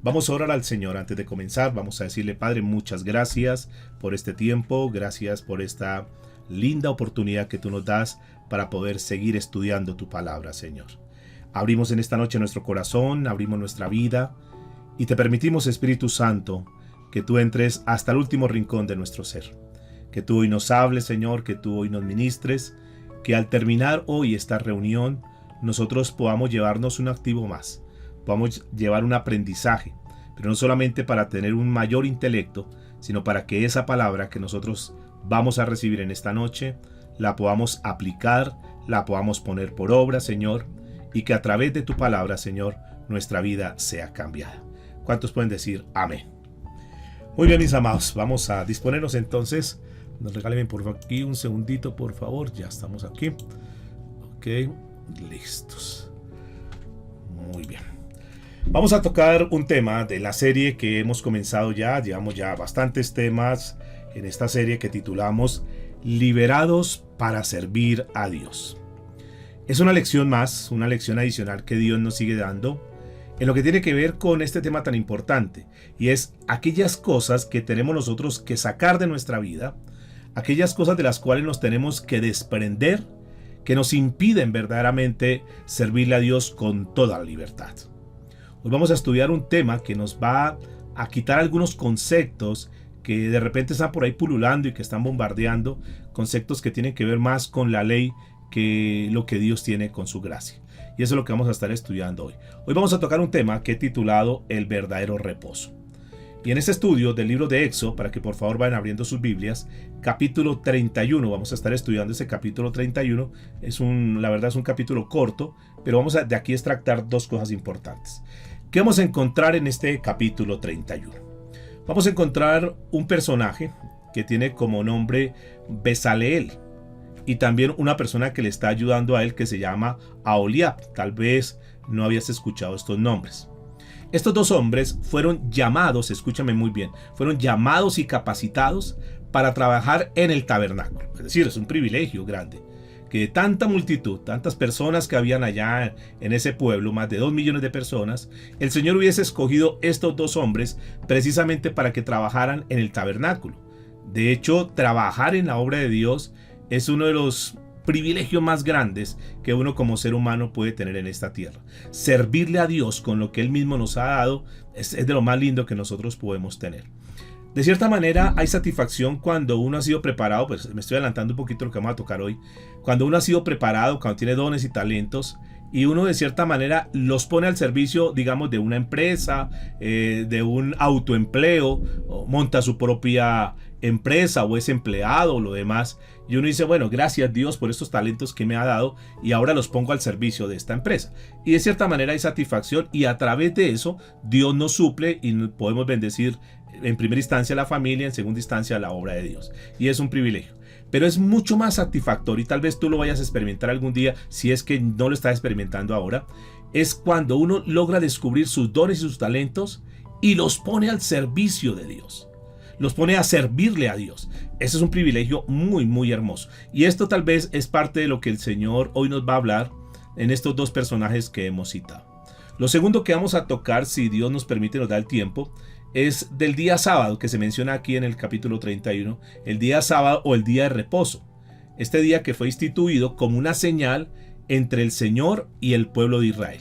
Vamos a orar al Señor antes de comenzar. Vamos a decirle: Padre, muchas gracias por este tiempo, gracias por esta linda oportunidad que tú nos das para poder seguir estudiando tu palabra, Señor. Abrimos en esta noche nuestro corazón, abrimos nuestra vida y te permitimos, Espíritu Santo, que tú entres hasta el último rincón de nuestro ser. Que tú hoy nos hables, Señor, que tú hoy nos ministres, que al terminar hoy esta reunión nosotros podamos llevarnos un activo más, podamos llevar un aprendizaje, pero no solamente para tener un mayor intelecto, sino para que esa palabra que nosotros vamos a recibir en esta noche la podamos aplicar, la podamos poner por obra, Señor, y que a través de tu palabra, Señor, nuestra vida sea cambiada. ¿Cuántos pueden decir amén? Muy bien, mis amados, vamos a disponernos entonces. Nos regalen por aquí un segundito, por favor. Ya estamos aquí. Ok, listos. Muy bien. Vamos a tocar un tema de la serie que hemos comenzado ya. Llevamos ya bastantes temas en esta serie que titulamos Liberados para servir a Dios. Es una lección más, una lección adicional que Dios nos sigue dando en lo que tiene que ver con este tema tan importante, y es aquellas cosas que tenemos nosotros que sacar de nuestra vida, aquellas cosas de las cuales nos tenemos que desprender, que nos impiden verdaderamente servirle a Dios con toda la libertad. Hoy vamos a estudiar un tema que nos va a quitar algunos conceptos que de repente están por ahí pululando y que están bombardeando, conceptos que tienen que ver más con la ley que lo que Dios tiene con su gracia. Y eso es lo que vamos a estar estudiando hoy. Hoy vamos a tocar un tema que he titulado El verdadero reposo. Y en este estudio del libro de Éxodo, para que por favor vayan abriendo sus Biblias, capítulo 31, vamos a estar estudiando ese capítulo 31. La verdad es un capítulo corto, pero vamos a de aquí extractar dos cosas importantes. ¿Qué vamos a encontrar en este capítulo 31? Vamos a encontrar un personaje que tiene como nombre Bezaleel, y también una persona que le está ayudando a él que se llama Aholiab. Tal vez no habías escuchado estos nombres. Estos dos hombres fueron llamados, escúchame muy bien, fueron llamados y capacitados para trabajar en el tabernáculo. Es decir, es un privilegio grande que de tanta multitud, tantas personas que habían allá en ese pueblo, más de 2 millones de personas, el Señor hubiese escogido estos dos hombres precisamente para que trabajaran en el tabernáculo. De hecho, trabajar en la obra de Dios es uno de los privilegios más grandes que uno como ser humano puede tener en esta tierra. Servirle a Dios con lo que Él mismo nos ha dado es de lo más lindo que nosotros podemos tener. De cierta manera hay satisfacción cuando uno ha sido preparado, pues me estoy adelantando un poquito lo que vamos a tocar hoy, cuando uno ha sido preparado, cuando tiene dones y talentos, y uno de cierta manera los pone al servicio, digamos, de una empresa, de un autoempleo, o monta su propia empresa o es empleado o lo demás, y uno dice, bueno, gracias Dios por estos talentos que me ha dado y ahora los pongo al servicio de esta empresa. Y de cierta manera hay satisfacción, y a través de eso Dios nos suple y podemos bendecir en primera instancia a la familia, en segunda instancia a la obra de Dios, y es un privilegio. Pero es mucho más satisfactorio, y tal vez tú lo vayas a experimentar algún día si es que no lo estás experimentando ahora, es cuando uno logra descubrir sus dones y sus talentos y los pone al servicio de Dios. Los pone a servirle a Dios. Ese es un privilegio muy, muy hermoso. Y esto tal vez es parte de lo que el Señor hoy nos va a hablar en estos dos personajes que hemos citado. Lo segundo que vamos a tocar, si Dios nos permite, nos da el tiempo, es del día sábado que se menciona aquí en el capítulo 31, el día sábado o el día de reposo. Este día que fue instituido como una señal entre el Señor y el pueblo de Israel.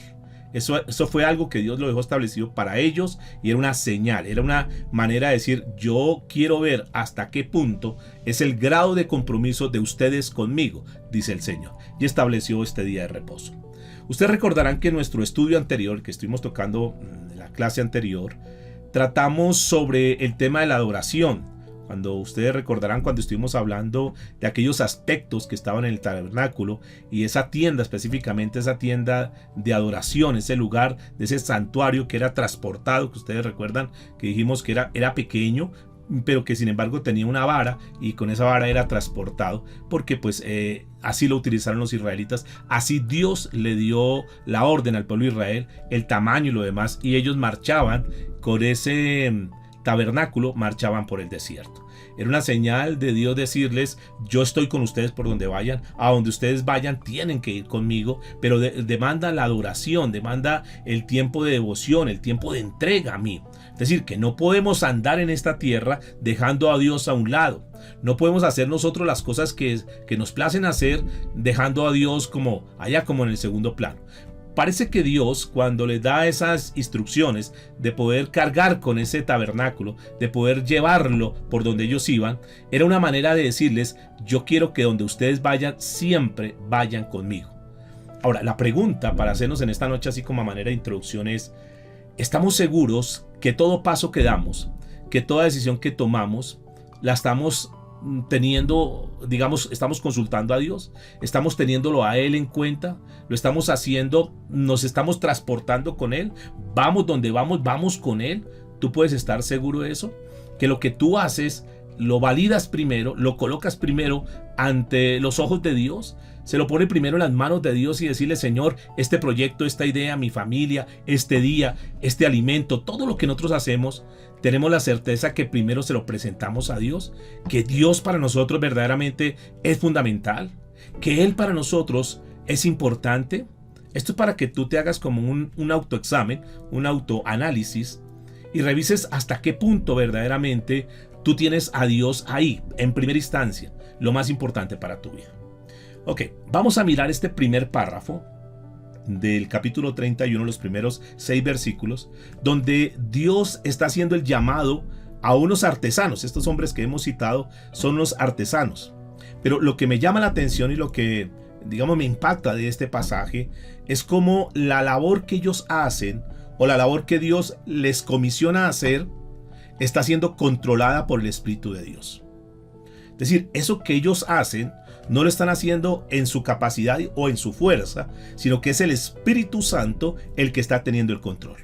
Eso fue algo que Dios lo dejó establecido para ellos, y era una señal, era una manera de decir, yo quiero ver hasta qué punto es el grado de compromiso de ustedes conmigo, dice el Señor, y estableció este día de reposo. Ustedes recordarán que en nuestro estudio anterior, que estuvimos tocando en la clase anterior, tratamos sobre el tema de la adoración. Cuando ustedes recordarán cuando estuvimos hablando de aquellos aspectos que estaban en el tabernáculo y esa tienda, específicamente esa tienda de adoración, ese lugar de ese santuario que era transportado, que ustedes recuerdan que dijimos que era pequeño, pero que sin embargo tenía una vara, y con esa vara era transportado, porque pues así lo utilizaron los israelitas, así Dios le dio la orden al pueblo de Israel, el tamaño y lo demás, y ellos marchaban con ese tabernáculo, marchaban por el desierto. Era una señal de Dios decirles, yo estoy con ustedes por donde vayan, a donde ustedes vayan tienen que ir conmigo, pero demanda la adoración, demanda el tiempo de devoción, el tiempo de entrega a mí. Es decir, que no podemos andar en esta tierra dejando a Dios a un lado. No podemos hacer nosotros las cosas que nos placen hacer dejando a Dios como allá, como en el segundo plano. Parece que Dios, cuando les da esas instrucciones de poder cargar con ese tabernáculo, de poder llevarlo por donde ellos iban, era una manera de decirles, yo quiero que donde ustedes vayan, siempre vayan conmigo. Ahora, la pregunta para hacernos en esta noche, así como a manera de introducción, es, ¿estamos seguros que todo paso que damos, que toda decisión que tomamos, la estamos teniendo, digamos, estamos consultando a Dios, estamos teniéndolo a Él en cuenta, lo estamos haciendo, nos estamos transportando con Él, vamos donde vamos, vamos con Él? ¿Tú puedes estar seguro de eso? Que lo que tú haces, lo validas primero, lo colocas primero ante los ojos de Dios, se lo pone primero en las manos de Dios y decirle, Señor, este proyecto, esta idea, mi familia, este día, este alimento, todo lo que nosotros hacemos, tenemos la certeza que primero se lo presentamos a Dios, que Dios para nosotros verdaderamente es fundamental, que Él para nosotros es importante. Esto es para que tú te hagas como un autoexamen, un autoanálisis y revises hasta qué punto verdaderamente tú tienes a Dios ahí, en primera instancia, lo más importante para tu vida. Ok, vamos a mirar este primer párrafo del capítulo 31, los primeros 6 versículos, donde Dios está haciendo el llamado a unos artesanos. Estos hombres que hemos citado son los artesanos. Pero lo que me llama la atención y lo que, digamos, me impacta de este pasaje es cómo la labor que ellos hacen o la labor que Dios les comisiona a hacer está siendo controlada por el Espíritu de Dios. Es decir, eso que ellos hacen no lo están haciendo en su capacidad o en su fuerza, sino que es el Espíritu Santo el que está teniendo el control.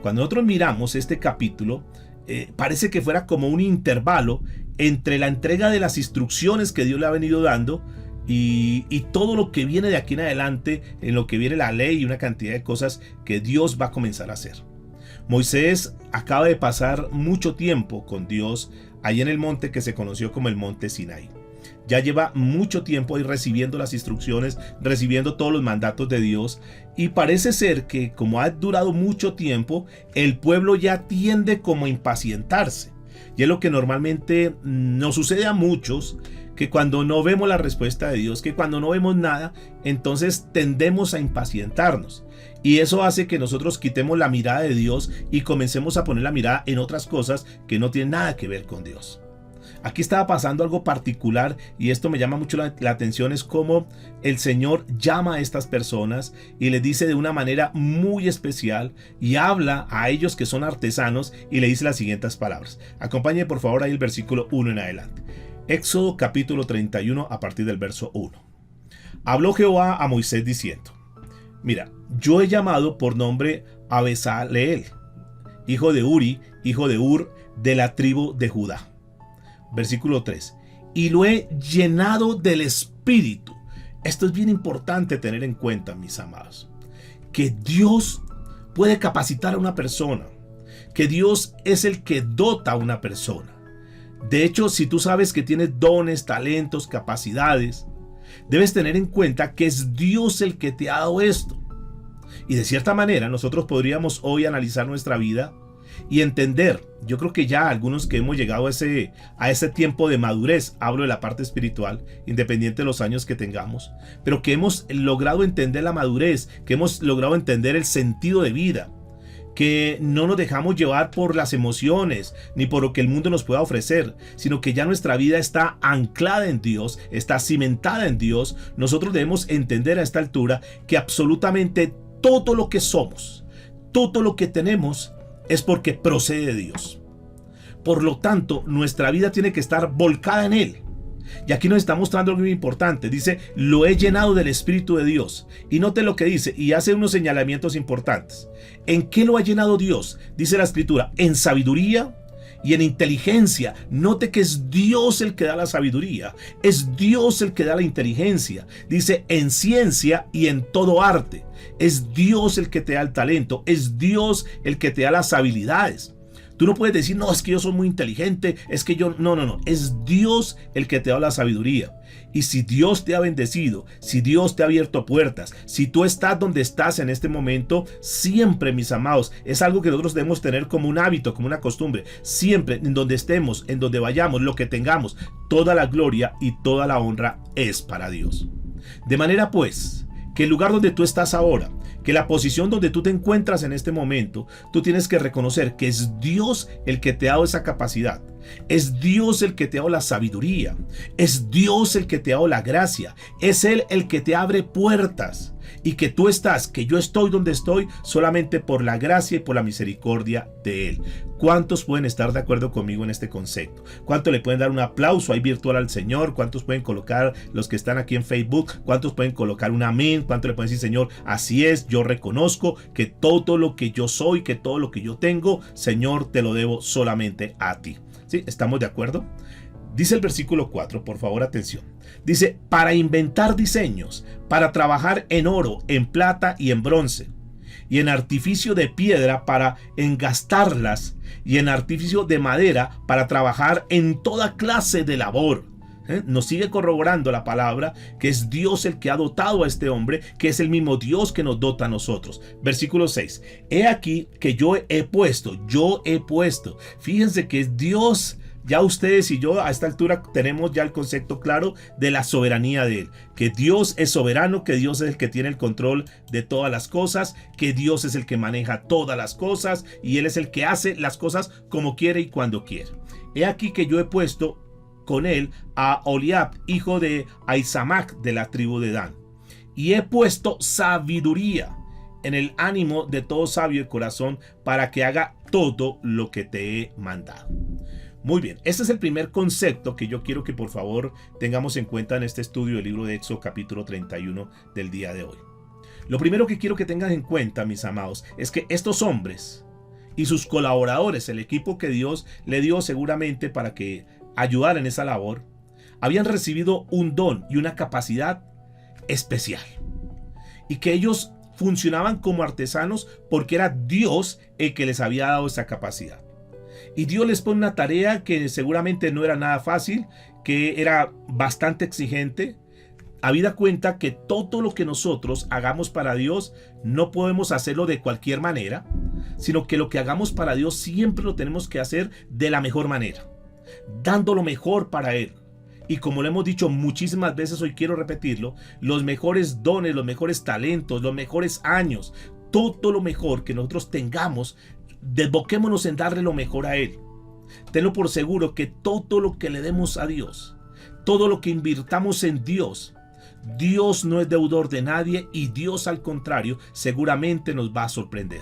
Cuando nosotros miramos este capítulo, parece que fuera como un intervalo entre la entrega de las instrucciones que Dios le ha venido dando y todo lo que viene de aquí en adelante, en lo que viene la ley y una cantidad de cosas que Dios va a comenzar a hacer. Moisés acaba de pasar mucho tiempo con Dios ahí en el monte que se conoció como el monte Sinaí. Ya lleva mucho tiempo ahí recibiendo las instrucciones, recibiendo todos los mandatos de Dios, y parece ser que como ha durado mucho tiempo, el pueblo ya tiende como a impacientarse. Y es lo que normalmente nos sucede a muchos, que cuando no vemos la respuesta de Dios, que cuando no vemos nada, entonces tendemos a impacientarnos. Y eso hace que nosotros quitemos la mirada de Dios y comencemos a poner la mirada en otras cosas que no tienen nada que ver con Dios. Aquí estaba pasando algo particular y esto me llama mucho la atención, es como el Señor llama a estas personas y les dice de una manera muy especial y habla a ellos que son artesanos y le dice las siguientes palabras. Acompáñenme por favor ahí el versículo 1 en adelante. Éxodo capítulo 31 a partir del verso 1. Habló Jehová a Moisés diciendo, mira, yo he llamado por nombre a Bezaleel, hijo de Uri, hijo de Ur, de la tribu de Judá. Versículo 3. Y lo he llenado del Espíritu. Esto es bien importante tener en cuenta, mis amados. Que Dios puede capacitar a una persona. Que Dios es el que dota a una persona. De hecho, si tú sabes que tienes dones, talentos, capacidades, debes tener en cuenta que es Dios el que te ha dado esto. Y de cierta manera nosotros podríamos hoy analizar nuestra vida y entender, yo creo que ya algunos que hemos llegado a ese tiempo de madurez, hablo de la parte espiritual, independiente de los años que tengamos, pero que hemos logrado entender la madurez, que hemos logrado entender el sentido de vida, que no nos dejamos llevar por las emociones ni por lo que el mundo nos pueda ofrecer, sino que ya nuestra vida está anclada en Dios, está cimentada en Dios. Nosotros debemos entender a esta altura que absolutamente todo lo que somos, todo lo que tenemos es porque procede de Dios. Por lo tanto, nuestra vida tiene que estar volcada en Él. Y aquí nos está mostrando algo muy importante. Dice, lo he llenado del Espíritu de Dios. Y note lo que dice, y hace unos señalamientos importantes. ¿En qué lo ha llenado Dios? Dice la Escritura, en sabiduría y en inteligencia. Note que es Dios el que da la sabiduría, es Dios el que da la inteligencia. Dice, en ciencia y en todo arte. Es Dios el que te da el talento, es Dios el que te da las habilidades. Tú no puedes decir, no, es que yo soy muy inteligente, es que yo... No, no, no. Es Dios el que te da la sabiduría. Y si Dios te ha bendecido, si Dios te ha abierto puertas, si tú estás donde estás en este momento, siempre, mis amados, es algo que nosotros debemos tener como un hábito, como una costumbre. Siempre, en donde estemos, en donde vayamos, lo que tengamos, toda la gloria y toda la honra es para Dios. De manera pues, que el lugar donde tú estás ahora, que la posición donde tú te encuentras en este momento, tú tienes que reconocer que es Dios el que te ha dado esa capacidad. Es Dios el que te ha dado la sabiduría. Es Dios el que te ha dado la gracia. Es Él el que te abre puertas. Y que tú estás, que yo estoy donde estoy, solamente por la gracia y por la misericordia de Él. ¿Cuántos pueden estar de acuerdo conmigo en este concepto? ¿Cuántos le pueden dar un aplauso ahí virtual al Señor? ¿Cuántos pueden colocar, los que están aquí en Facebook, cuántos pueden colocar un amén? ¿Cuántos le pueden decir, Señor, así es, yo reconozco que todo lo que yo soy, que todo lo que yo tengo, Señor, te lo debo solamente a ti? ¿Sí? ¿Estamos de acuerdo? Dice el versículo 4, por favor, atención. Dice, para inventar diseños, para trabajar en oro, en plata y en bronce, y en artificio de piedra para engastarlas, y en artificio de madera para trabajar en toda clase de labor. Nos sigue corroborando la palabra que es Dios el que ha dotado a este hombre, que es el mismo Dios que nos dota a nosotros. Versículo 6. He aquí que yo he puesto. Fíjense que es Dios. Ya ustedes y yo a esta altura tenemos ya el concepto claro de la soberanía de Él. Que Dios es soberano, que Dios es el que tiene el control de todas las cosas, que Dios es el que maneja todas las cosas y Él es el que hace las cosas como quiere y cuando quiere. He aquí que yo he puesto con él a Oliab, hijo de Ahisamac, de la tribu de Dan. Y he puesto sabiduría en el ánimo de todo sabio de corazón para que haga todo lo que te he mandado. Muy bien, este es el primer concepto que yo quiero que por favor tengamos en cuenta en este estudio del libro de Éxodo capítulo 31 del día de hoy. Lo primero que quiero que tengan en cuenta, mis amados, es que estos hombres y sus colaboradores, el equipo que Dios le dio seguramente para que ayudar en esa labor, habían recibido un don y una capacidad especial, y que ellos funcionaban como artesanos porque era Dios el que les había dado esa capacidad. Y Dios les pone una tarea que seguramente no era nada fácil, que era bastante exigente. Habida cuenta que todo lo que nosotros hagamos para Dios no podemos hacerlo de cualquier manera, sino que lo que hagamos para Dios siempre lo tenemos que hacer de la mejor manera, dando lo mejor para Él. Y como lo hemos dicho muchísimas veces, hoy quiero repetirlo, los mejores dones, los mejores talentos, los mejores años, todo lo mejor que nosotros tengamos, desboquémonos en darle lo mejor a Él. Tenlo por seguro que todo lo que le demos a Dios, todo lo que invirtamos en Dios, Dios no es deudor de nadie, y Dios, al contrario, seguramente nos va a sorprender.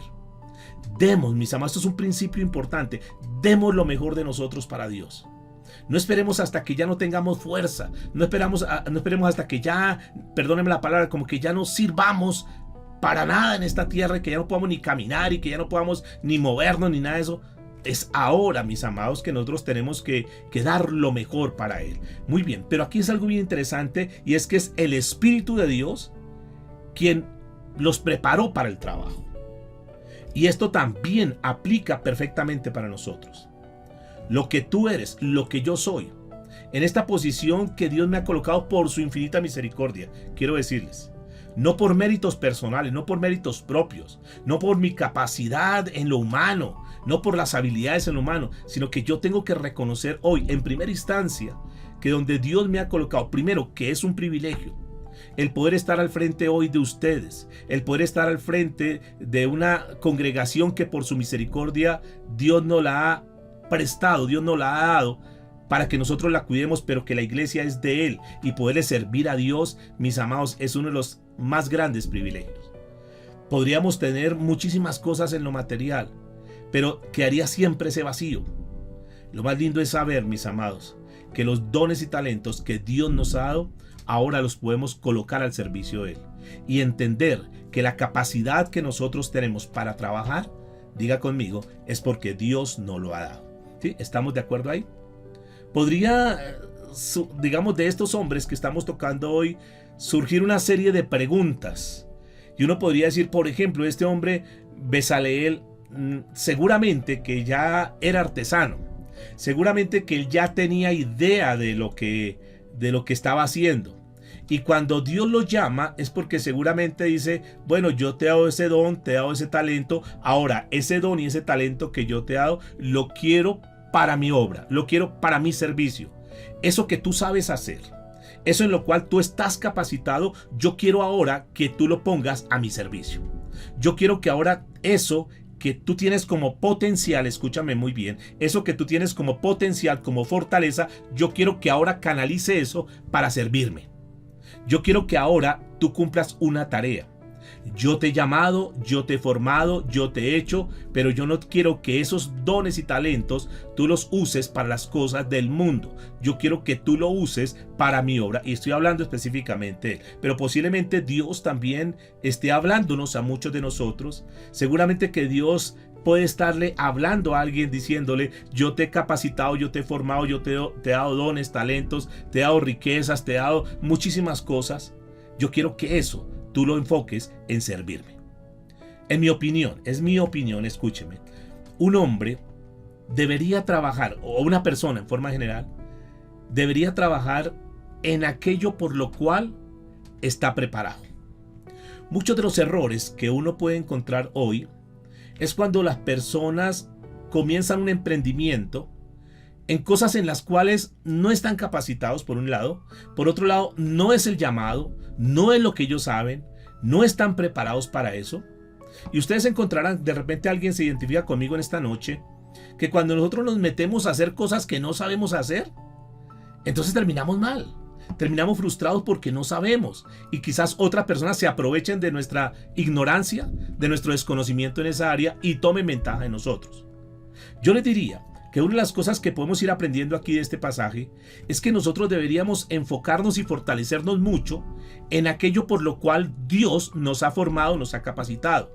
Demos, mis amados, esto es un principio importante, demos lo mejor de nosotros para Dios. No esperemos hasta que ya no tengamos fuerza, no esperemos hasta que ya, perdónenme la palabra, como que ya no sirvamos para nada en esta tierra, que ya no podamos ni caminar y que ya no podamos ni movernos ni nada de eso. Es ahora, mis amados, que nosotros tenemos que dar lo mejor para Él. Muy bien, pero aquí es algo bien interesante, y es que es el Espíritu de Dios quien los preparó para el trabajo. Y esto también aplica perfectamente para nosotros. Lo que tú eres, lo que yo soy, en esta posición que Dios me ha colocado por su infinita misericordia, quiero decirles, no por méritos personales, no por méritos propios, no por mi capacidad en lo humano, no por las habilidades en lo humano, sino que yo tengo que reconocer hoy, en primera instancia, que donde Dios me ha colocado, primero, que es un privilegio, el poder estar al frente hoy de ustedes, el poder estar al frente de una congregación que por su misericordia Dios nos la ha prestado, Dios nos la ha dado para que nosotros la cuidemos, pero que la iglesia es de Él, y poderle servir a Dios, mis amados, es uno de los más grandes privilegios. Podríamos tener muchísimas cosas en lo material, pero quedaría siempre ese vacío. Lo más lindo es saber, mis amados, que los dones y talentos que Dios nos ha dado, ahora los podemos colocar al servicio de Él, y entender que la capacidad que nosotros tenemos para trabajar, diga conmigo, es porque Dios nos lo ha dado. ¿Sí? ¿Estamos de acuerdo ahí? Podría, digamos, de estos hombres que estamos tocando hoy, surgir una serie de preguntas. Y uno podría decir, por ejemplo, este hombre, Bezaleel, seguramente que ya era artesano, seguramente que él ya tenía idea de lo que estaba haciendo. Y cuando Dios lo llama es porque seguramente dice, bueno, yo te he dado ese don, te he dado ese talento, ahora ese don y ese talento que yo te he dado, lo quiero para mi obra, lo quiero para mi servicio. Eso que tú sabes hacer, eso en lo cual tú estás capacitado, yo quiero ahora que tú lo pongas a mi servicio. Yo quiero que ahora eso que tú tienes como potencial, escúchame muy bien, eso que tú tienes como potencial, como fortaleza, yo quiero que ahora canalice eso para servirme. Yo quiero que ahora tú cumplas una tarea. Yo te he llamado, yo te he formado, yo te he hecho, pero yo no quiero que esos dones y talentos tú los uses para las cosas del mundo. Yo quiero que tú lo uses para mi obra, y estoy hablando específicamente de él. Pero posiblemente Dios también esté hablándonos a muchos de nosotros. Seguramente que Dios puede estarle hablando a alguien diciéndole, yo te he capacitado, yo te he formado, yo te he dado dones, talentos, te he dado riquezas, te he dado muchísimas cosas. Yo quiero que eso tú lo enfoques en servirme. En mi opinión, es mi opinión, escúcheme. Un hombre debería trabajar, o una persona en forma general, debería trabajar en aquello por lo cual está preparado. Muchos de los errores que uno puede encontrar hoy es cuando las personas comienzan un emprendimiento en cosas en las cuales no están capacitados, por un lado. Por otro lado, no es el llamado, no es lo que ellos saben, no están preparados para eso. Y ustedes encontrarán, de repente alguien se identifica conmigo en esta noche, que cuando nosotros nos metemos a hacer cosas que no sabemos hacer, entonces terminamos mal. Terminamos frustrados porque no sabemos, y quizás otras personas se aprovechen de nuestra ignorancia, de nuestro desconocimiento en esa área y tomen ventaja de nosotros. Yo les diría que una de las cosas que podemos ir aprendiendo aquí de este pasaje es que nosotros deberíamos enfocarnos y fortalecernos mucho en aquello por lo cual Dios nos ha formado, nos ha capacitado.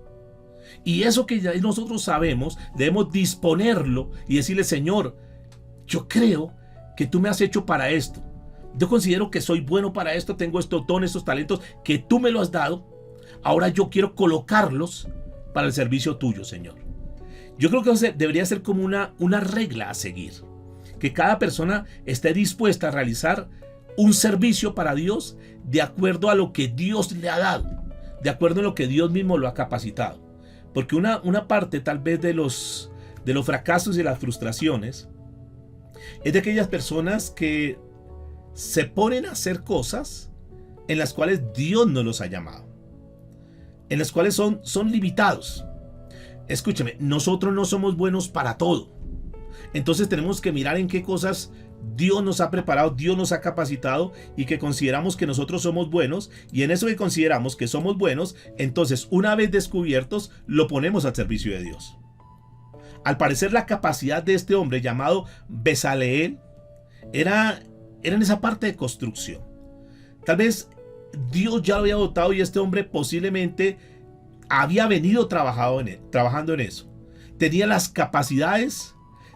Y eso que ya nosotros sabemos, debemos disponerlo y decirle, Señor, yo creo que tú me has hecho para esto. Yo considero que soy bueno para esto, tengo estos dones, estos talentos que tú me lo has dado. Ahora yo quiero colocarlos para el servicio tuyo, Señor. Yo creo que debería ser como una regla a seguir. Que cada persona esté dispuesta a realizar un servicio para Dios de acuerdo a lo que Dios le ha dado, de acuerdo a lo que Dios mismo lo ha capacitado. Porque una parte tal vez de los fracasos y las frustraciones es de aquellas personas que se ponen a hacer cosas en las cuales Dios no los ha llamado, en las cuales son limitados. Escúcheme, nosotros no somos buenos para todo. Entonces tenemos que mirar en qué cosas Dios nos ha preparado, Dios nos ha capacitado, y que consideramos que nosotros somos buenos, y en eso que consideramos que somos buenos, entonces una vez descubiertos lo ponemos al servicio de Dios. Al parecer la capacidad de este hombre llamado Bezaleel era en esa parte de construcción. Tal vez Dios ya lo había dotado y este hombre posiblemente había venido trabajando en eso. Tenía las capacidades,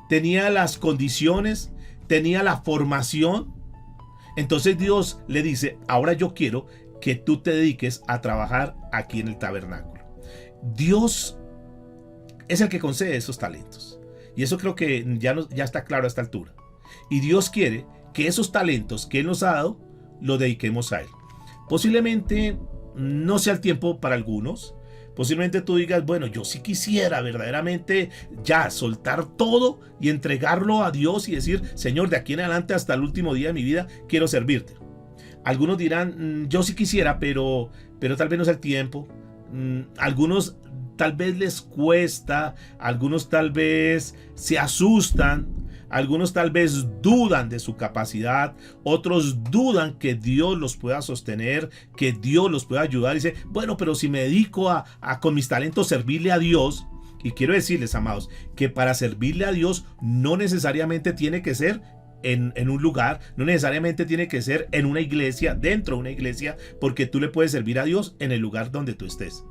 tenía las condiciones, tenía la formación. Entonces Dios le dice, ahora yo quiero que tú te dediques a trabajar aquí en el tabernáculo. Dios es el que concede esos talentos. Y eso creo que ya está claro a esta altura. Y Dios quiere que esos talentos que Él nos ha dado, los dediquemos a Él. Posiblemente no sea el tiempo para algunos. Posiblemente tú digas, bueno, yo sí quisiera verdaderamente ya soltar todo y entregarlo a Dios y decir, Señor, de aquí en adelante hasta el último día de mi vida quiero servirte. Algunos dirán, yo sí quisiera, pero tal vez no es el tiempo. Algunos tal vez les cuesta, algunos tal vez se asustan, algunos tal vez dudan de su capacidad, otros dudan que Dios los pueda sostener, que Dios los pueda ayudar. Y dice, bueno, pero si me dedico a con mis talentos servirle a Dios. Y quiero decirles, amados, que para servirle a Dios no necesariamente tiene que ser en un lugar, no necesariamente tiene que ser en una iglesia, dentro de una iglesia, porque tú le puedes servir a Dios en el lugar donde tú estés.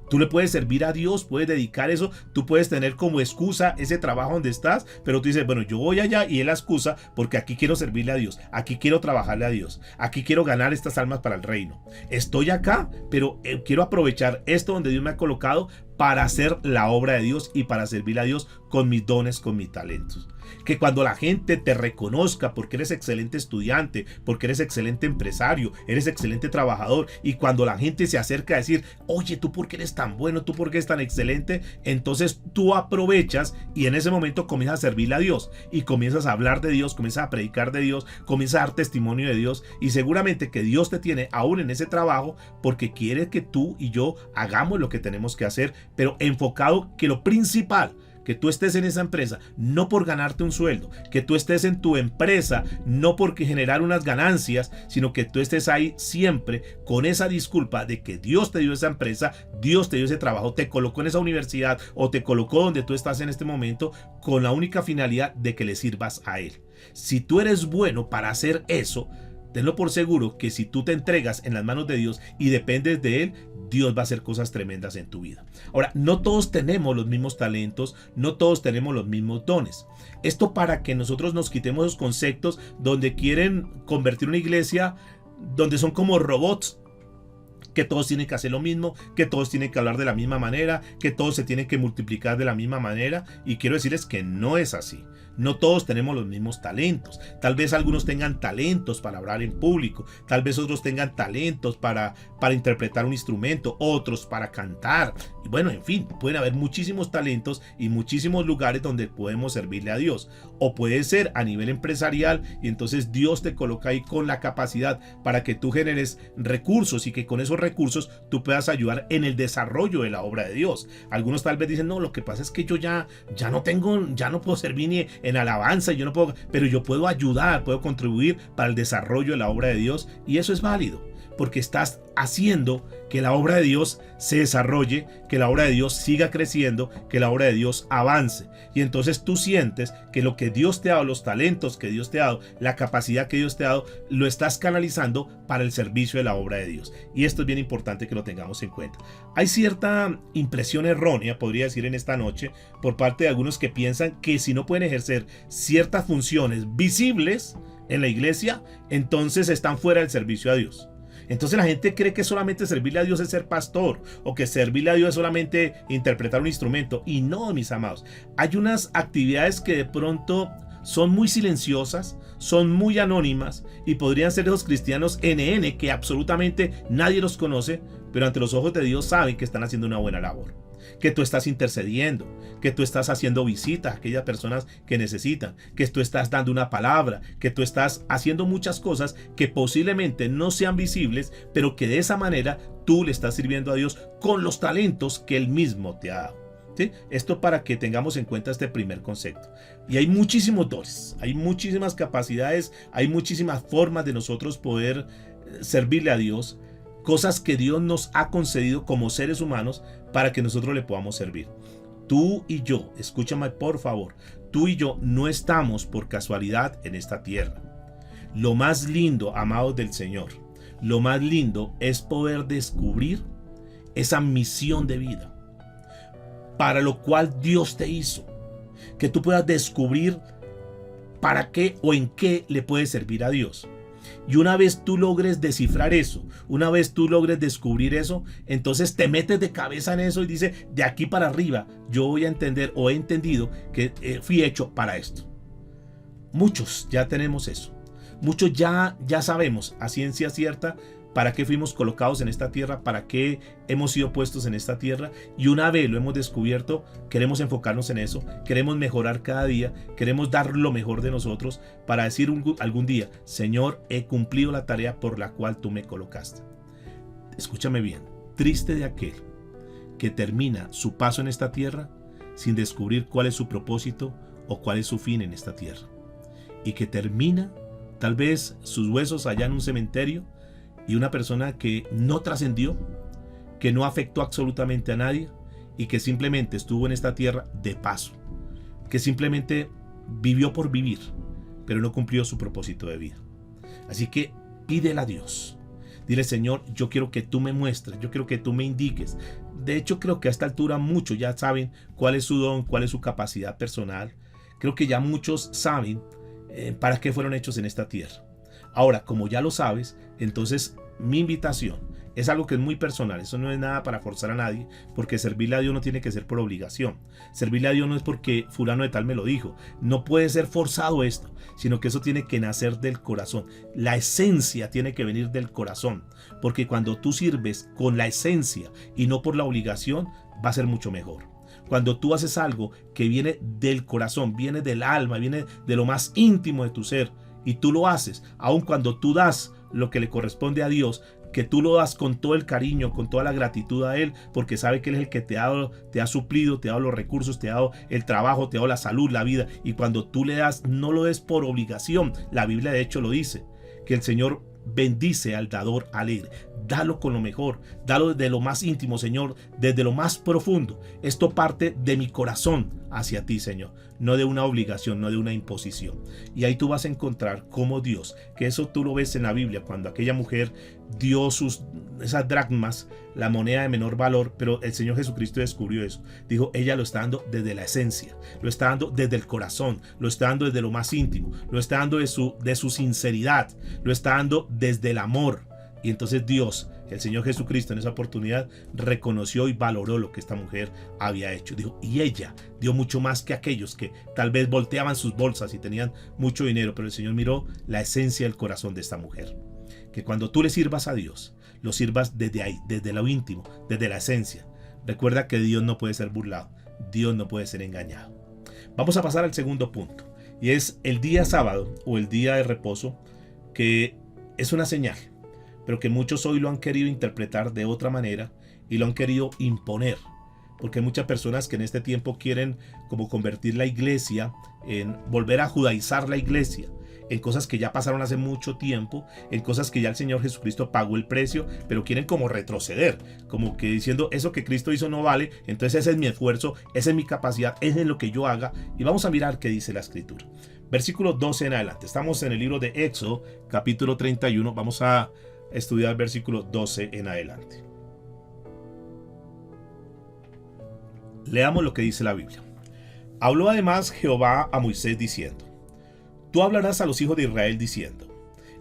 Tú le puedes servir a Dios, puedes dedicar eso, tú puedes tener como excusa ese trabajo donde estás, pero tú dices, bueno, yo voy allá y es la excusa porque aquí quiero servirle a Dios, aquí quiero trabajarle a Dios, aquí quiero ganar estas almas para el reino. Estoy acá, pero quiero aprovechar esto donde Dios me ha colocado para hacer la obra de Dios y para servir a Dios con mis dones, con mis talentos. Que cuando la gente te reconozca porque eres excelente estudiante, porque eres excelente empresario, eres excelente trabajador, y cuando la gente se acerca a decir, oye, ¿tú por qué eres tan bueno? ¿Tú por qué eres tan excelente? Entonces tú aprovechas y en ese momento comienzas a servirle a Dios y comienzas a hablar de Dios, comienzas a predicar de Dios, comienzas a dar testimonio de Dios, y seguramente que Dios te tiene aún en ese trabajo porque quiere que tú y yo hagamos lo que tenemos que hacer, pero enfocado que lo principal, que tú estés en esa empresa no por ganarte un sueldo, que tú estés en tu empresa no porque generar unas ganancias, sino que tú estés ahí siempre con esa disculpa de que Dios te dio esa empresa, Dios te dio ese trabajo, te colocó en esa universidad o te colocó donde tú estás en este momento con la única finalidad de que le sirvas a Él. Si tú eres bueno para hacer eso, tenlo por seguro que si tú te entregas en las manos de Dios y dependes de Él, Dios va a hacer cosas tremendas en tu vida. Ahora, no todos tenemos los mismos talentos, no todos tenemos los mismos dones. Esto para que nosotros nos quitemos los conceptos donde quieren convertir una iglesia donde son como robots, que todos tienen que hacer lo mismo, que todos tienen que hablar de la misma manera, que todos se tienen que multiplicar de la misma manera. Y quiero decirles que no es así. No todos tenemos los mismos talentos. Tal vez algunos tengan talentos para hablar en público, tal vez otros tengan talentos para interpretar un instrumento, otros para cantar. Y bueno, en fin, pueden haber muchísimos talentos y muchísimos lugares donde podemos servirle a Dios. O puede ser a nivel empresarial y entonces Dios te coloca ahí con la capacidad para que tú generes recursos y que con esos recursos tú puedas ayudar en el desarrollo de la obra de Dios. Algunos tal vez dicen, no, lo que pasa es que yo ya no puedo servir ni en alabanza, yo no puedo, pero yo puedo ayudar, puedo contribuir para el desarrollo de la obra de Dios, y eso es válido, porque estás haciendo que la obra de Dios se desarrolle, que la obra de Dios siga creciendo, que la obra de Dios avance. Y entonces tú sientes que lo que Dios te ha dado, los talentos que Dios te ha dado, la capacidad que Dios te ha dado, lo estás canalizando para el servicio de la obra de Dios. Y esto es bien importante que lo tengamos en cuenta. Hay cierta impresión errónea, podría decir en esta noche, por parte de algunos que piensan que si no pueden ejercer ciertas funciones visibles en la iglesia, entonces están fuera del servicio a Dios. Entonces la gente cree que solamente servirle a Dios es ser pastor, o que servirle a Dios es solamente interpretar un instrumento. Y no, mis amados, hay unas actividades que de pronto son muy silenciosas, son muy anónimas, y podrían ser esos cristianos NN que absolutamente nadie los conoce, pero ante los ojos de Dios saben que están haciendo una buena labor. Que tú estás intercediendo, que tú estás haciendo visitas a aquellas personas que necesitan, que tú estás dando una palabra, que tú estás haciendo muchas cosas que posiblemente no sean visibles, pero que de esa manera tú le estás sirviendo a Dios con los talentos que Él mismo te ha dado. ¿Sí? Esto para que tengamos en cuenta este primer concepto. Y hay muchísimos dones, hay muchísimas capacidades, hay muchísimas formas de nosotros poder servirle a Dios, cosas que Dios nos ha concedido como seres humanos para que nosotros le podamos servir. Tú y yo, escúchame por favor, tú y yo no estamos por casualidad en esta tierra. Lo más lindo, amados del Señor, lo más lindo es poder descubrir esa misión de vida para lo cual Dios te hizo. Que tú puedas descubrir para qué o en qué le puedes servir a Dios. Y una vez tú logres descifrar eso, una vez tú logres descubrir eso, entonces te metes de cabeza en eso y dices, de aquí para arriba, yo voy a entender o he entendido que fui hecho para esto. Muchos ya tenemos eso. Muchos ya sabemos a ciencia cierta para qué fuimos colocados en esta tierra, para qué hemos sido puestos en esta tierra, y una vez lo hemos descubierto, queremos enfocarnos en eso, queremos mejorar cada día, queremos dar lo mejor de nosotros para decir algún día, Señor, he cumplido la tarea por la cual tú me colocaste. Escúchame bien, triste de aquel que termina su paso en esta tierra sin descubrir cuál es su propósito o cuál es su fin en esta tierra, y que termina tal vez sus huesos allá en un cementerio, y una persona que no trascendió, que no afectó absolutamente a nadie y que simplemente estuvo en esta tierra de paso, que simplemente vivió por vivir, pero no cumplió su propósito de vida. Así que pídele a Dios. Dile, Señor, yo quiero que tú me muestres, yo quiero que tú me indiques. De hecho, creo que a esta altura muchos ya saben cuál es su don, cuál es su capacidad personal. Creo que ya muchos saben para qué fueron hechos en esta tierra. Ahora, como ya lo sabes, entonces mi invitación Es algo que es muy personal, eso no es nada para forzar a nadie, porque servirle a Dios no tiene que ser por obligación. Servirle a Dios no es porque fulano de tal me lo dijo. No puede ser forzado esto, sino que eso tiene que nacer del corazón. La esencia tiene que venir del corazón, porque cuando tú sirves con la esencia y no por la obligación, va a ser mucho mejor. Cuando tú haces algo que viene del corazón, viene del alma, viene de lo más íntimo de tu ser, y tú lo haces, aun cuando tú das lo que le corresponde a Dios, que tú lo das con todo el cariño, con toda la gratitud a Él, porque sabe que Él es el que te ha suplido, te ha dado los recursos, te ha dado el trabajo, te ha dado la salud, la vida, y cuando tú le das, no lo des por obligación. La Biblia de hecho lo dice, que el Señor bendice al dador alegre. Dalo con lo mejor, dalo desde lo más íntimo, Señor, desde lo más profundo. Esto parte de mi corazón hacia ti, Señor, no de una obligación, no de una imposición. Y ahí tú vas a encontrar cómo Dios, que eso tú lo ves en la Biblia, cuando aquella mujer dio esas dracmas, la moneda de menor valor, pero el Señor Jesucristo descubrió eso. Dijo, ella lo está dando desde la esencia, lo está dando desde el corazón, lo está dando desde lo más íntimo, lo está dando de su sinceridad, lo está dando desde el amor. Y entonces Dios, el Señor Jesucristo, en esa oportunidad reconoció y valoró lo que esta mujer había hecho. Dijo, y ella dio mucho más que aquellos que tal vez volteaban sus bolsas y tenían mucho dinero, pero el Señor miró la esencia del corazón de esta mujer. Que cuando tú le sirvas a Dios, lo sirvas desde ahí, desde lo íntimo, desde la esencia. Recuerda que Dios no puede ser burlado, Dios no puede ser engañado. Vamos a pasar al segundo punto, y es el día sábado o el día de reposo, que es una señal, pero que muchos hoy lo han querido interpretar de otra manera y lo han querido imponer, porque hay muchas personas que en este tiempo quieren como convertir la iglesia, en volver a judaizar la iglesia, en cosas que ya pasaron hace mucho tiempo, en cosas que ya el Señor Jesucristo pagó el precio, pero quieren como retroceder, como que diciendo, eso que Cristo hizo no vale, entonces ese es mi esfuerzo, esa es mi capacidad, ese es lo que yo haga. Y vamos a mirar qué dice la Escritura. Versículo 12 en adelante. Estamos en el libro de Éxodo, capítulo 31. Vamos a estudiar versículo 12 en adelante. Leamos lo que dice la Biblia. Habló además Jehová a Moisés diciendo, tú hablarás a los hijos de Israel diciendo,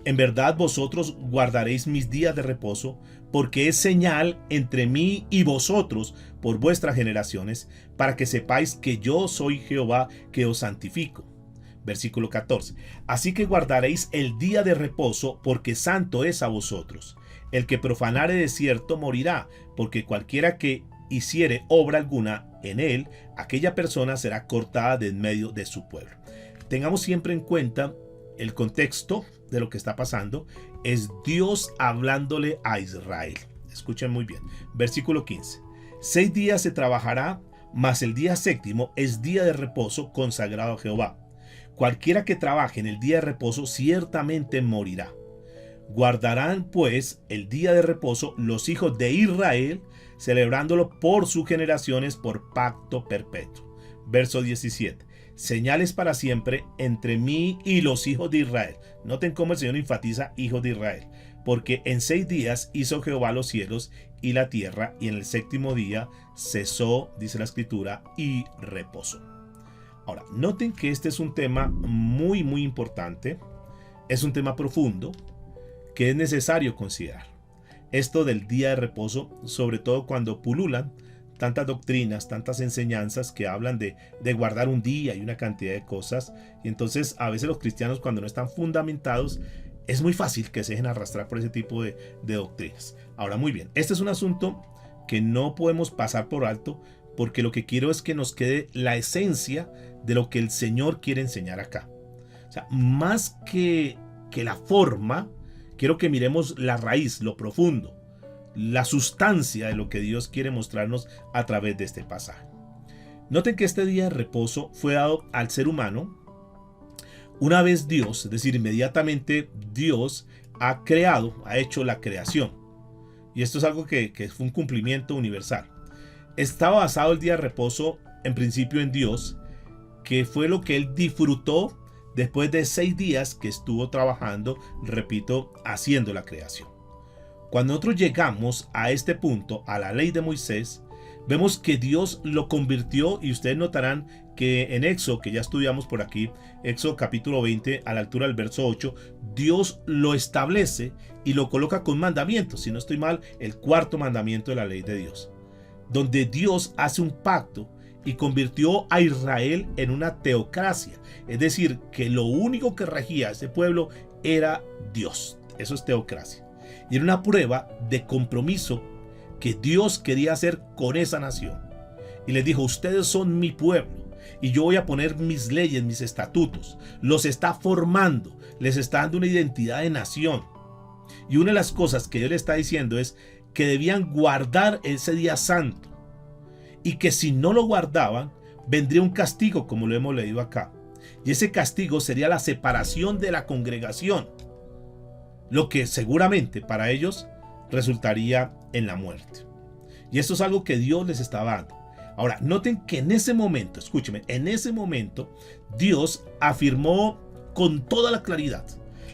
en verdad vosotros guardaréis mis días de reposo, porque es señal entre mí y vosotros por vuestras generaciones, para que sepáis que yo soy Jehová que os santifico. Versículo 14. Así que guardaréis el día de reposo, porque santo es a vosotros. El que profanare de cierto morirá, porque cualquiera que hiciere obra alguna en él, aquella persona será cortada de en medio de su pueblo. Tengamos siempre en cuenta el contexto de lo que está pasando. Es Dios hablándole a Israel. Escuchen muy bien. Versículo 15. 6 días se trabajará, mas el día séptimo es día de reposo consagrado a Jehová. Cualquiera que trabaje en el día de reposo ciertamente morirá. Guardarán pues el día de reposo los hijos de Israel, celebrándolo por sus generaciones por pacto perpetuo. Verso 17. Señales para siempre entre mí y los hijos de Israel. Noten cómo el Señor enfatiza hijos de Israel. Porque en 6 días hizo Jehová los cielos y la tierra, y en el séptimo día cesó, dice la Escritura, y reposó. Ahora, noten que este es un tema muy importante, es un tema profundo que es necesario considerar. Esto del día de reposo, sobre todo cuando pululan tantas doctrinas, tantas enseñanzas que hablan de guardar un día y una cantidad de cosas, y entonces a veces los cristianos, cuando no están fundamentados, es muy fácil que se dejen arrastrar por ese tipo de doctrinas. Ahora, muy bien, este es un asunto que no podemos pasar por alto, porque lo que quiero es que nos quede la esencia de lo que el Señor quiere enseñar acá. O sea, más que la forma, quiero que miremos la raíz, lo profundo, la sustancia de lo que Dios quiere mostrarnos a través de este pasaje. Noten que este día de reposo fue dado al ser humano una vez Dios, es decir, inmediatamente Dios ha creado, ha hecho la creación. Y esto es algo que fue un cumplimiento universal. Estaba basado el día de reposo en principio en Dios, que fue lo que Él disfrutó después de 6 días que estuvo trabajando, repito, haciendo la creación. Cuando nosotros llegamos a este punto, a la ley de Moisés, Vemos que Dios lo convirtió, y ustedes notarán que en Éxodo, que ya estudiamos por aquí, Éxodo capítulo 20, a la altura del verso 8, Dios lo establece y lo coloca con mandamientos, si no estoy mal, el cuarto mandamiento de la ley de Dios, donde Dios hace un pacto y convirtió a Israel en una teocracia, es decir, que lo único que regía a ese pueblo era Dios. Eso es teocracia. Y era una prueba de compromiso que Dios quería hacer con esa nación. Y les dijo: ustedes son mi pueblo y yo voy a poner mis leyes, mis estatutos. Los está formando, les está dando una identidad de nación. Y una de las cosas que Dios le está diciendo es que debían guardar ese día santo, y que si no lo guardaban, vendría un castigo, como lo hemos leído acá. Y ese castigo sería la separación de la congregación, lo que seguramente para ellos resultaría en la muerte. Y esto es algo que Dios les estaba dando. Ahora, noten que en ese momento, escúcheme, en ese momento Dios afirmó con toda la claridad,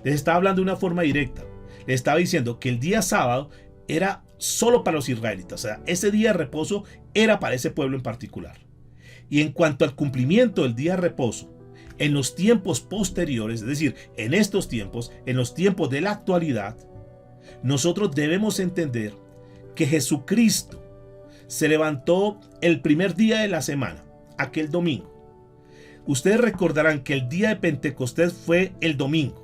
les estaba hablando de una forma directa, les estaba diciendo que el día sábado era solo para los israelitas, o sea, ese día de reposo era para ese pueblo en particular. Y en cuanto al cumplimiento del día de reposo, en los tiempos posteriores, es decir, en estos tiempos, en los tiempos de la actualidad, nosotros debemos entender que Jesucristo se levantó el primer día de la semana, aquel domingo. Ustedes recordarán que el día de Pentecostés fue el domingo.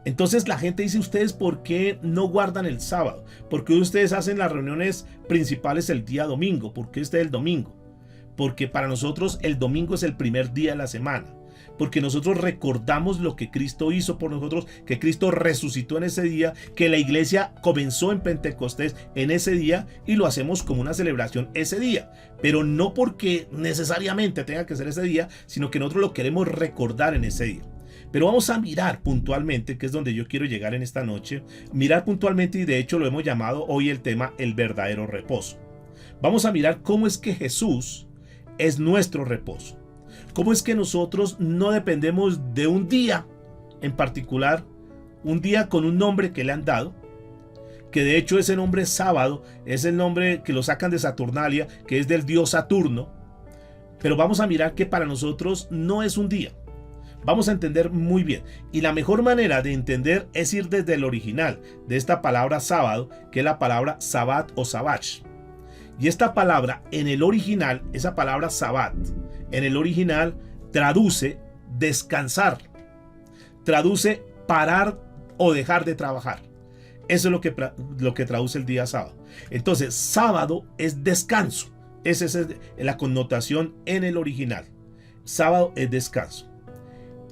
Entonces la gente dice: ustedes, ¿por qué no guardan el sábado? ¿Por qué ustedes hacen las reuniones principales el día domingo? ¿Por qué este es el domingo? Porque para nosotros el domingo es el primer día de la semana. Porque nosotros recordamos lo que Cristo hizo por nosotros, que Cristo resucitó en ese día, que la iglesia comenzó en Pentecostés en ese día, y lo hacemos como una celebración ese día. Pero no porque necesariamente tenga que ser ese día, sino que nosotros lo queremos recordar en ese día. Pero vamos a mirar puntualmente, que es donde yo quiero llegar en esta noche, mirar puntualmente, y de hecho lo hemos llamado hoy el tema el verdadero reposo. Vamos a mirar cómo es que Jesús es nuestro reposo. ¿Cómo es que nosotros no dependemos de un día en particular, un día con un nombre que le han dado, que de hecho ese nombre sábado es el nombre que lo sacan de Saturnalia, que es del dios Saturno? Pero vamos a mirar que para nosotros no es un día. Vamos a entender muy bien. Y la mejor manera de entender es ir desde el original de esta palabra sábado, que es la palabra Sabbat o Sabach. Y esta palabra en el original, esa palabra Sabbat, en el original traduce descansar, traduce parar o dejar de trabajar. Eso es lo que traduce el día sábado. Entonces, sábado es descanso. Esa es la connotación en el original. Sábado es descanso.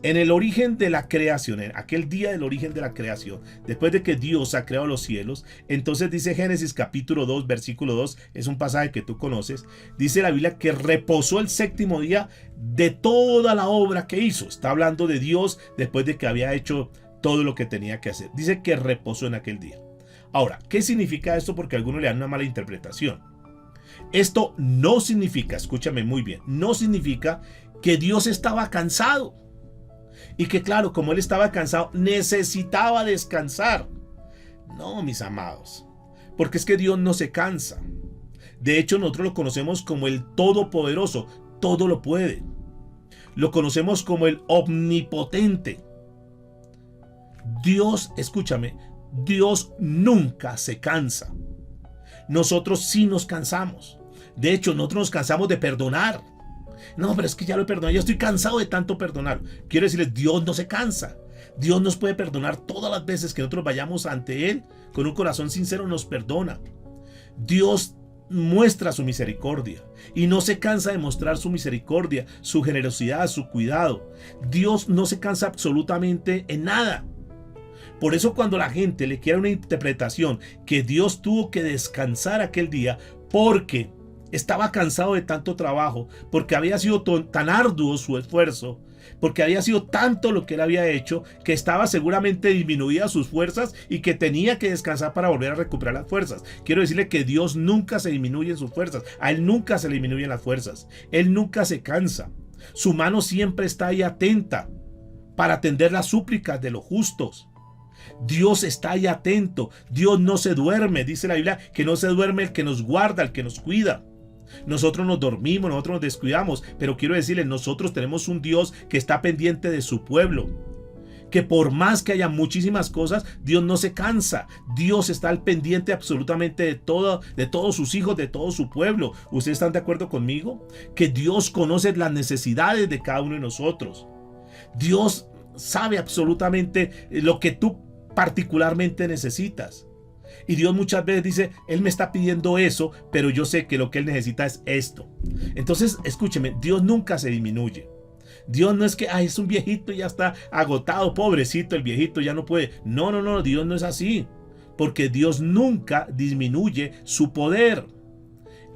En el origen de la creación, en aquel día del origen de la creación, después de que Dios ha creado los cielos, entonces dice Génesis capítulo 2, versículo 2, es un pasaje que tú conoces, dice la Biblia que reposó el séptimo día de toda la obra que hizo. Está hablando de Dios después de que había hecho todo lo que tenía que hacer. Dice que reposó en aquel día. Ahora, ¿qué significa esto? Porque algunos le dan una mala interpretación. Esto no significa, escúchame muy bien, no significa que Dios estaba cansado. Y que claro, como él estaba cansado, necesitaba descansar. No, mis amados, porque es que Dios no se cansa. De hecho, nosotros lo conocemos como el Todopoderoso, todo lo puede. Lo conocemos como el Omnipotente. Dios, escúchame, Dios nunca se cansa. Nosotros sí nos cansamos. De hecho, nosotros nos cansamos de perdonar. No, pero es que ya lo he perdonado, yo estoy cansado de tanto perdonar. Quiero decirles, Dios no se cansa. Dios nos puede perdonar todas las veces que nosotros vayamos ante Él. Con un corazón sincero nos perdona. Dios muestra su misericordia y no se cansa de mostrar su misericordia, su generosidad, su cuidado. Dios no se cansa absolutamente en nada. Por eso cuando la gente le quiere una interpretación que Dios tuvo que descansar aquel día porque estaba cansado de tanto trabajo, porque había sido tan arduo su esfuerzo, porque había sido tanto lo que él había hecho, que estaba seguramente disminuidas sus fuerzas y que tenía que descansar para volver a recuperar las fuerzas. Quiero decirle que Dios nunca se disminuye en sus fuerzas, a Él nunca se le disminuyen las fuerzas, Él nunca se cansa, su mano siempre está ahí atenta para atender las súplicas de los justos. Dios está ahí atento, Dios no se duerme, dice la Biblia que no se duerme el que nos guarda, el que nos cuida. Nosotros nos dormimos, nosotros nos descuidamos, pero quiero decirles, nosotros tenemos un Dios que está pendiente de su pueblo. Que por más que haya muchísimas cosas, Dios no se cansa. Dios está al pendiente absolutamente de todos sus hijos, de todo su pueblo. ¿Ustedes están de acuerdo conmigo? Que Dios conoce las necesidades de cada uno de nosotros. Dios sabe absolutamente lo que tú particularmente necesitas. Y Dios muchas veces dice, Él me está pidiendo eso, pero yo sé que lo que Él necesita es esto. Entonces, escúcheme, Dios nunca se disminuye. Dios no es que es un viejito y ya está agotado, pobrecito el viejito, ya no puede. No, Dios no es así. Porque Dios nunca disminuye su poder.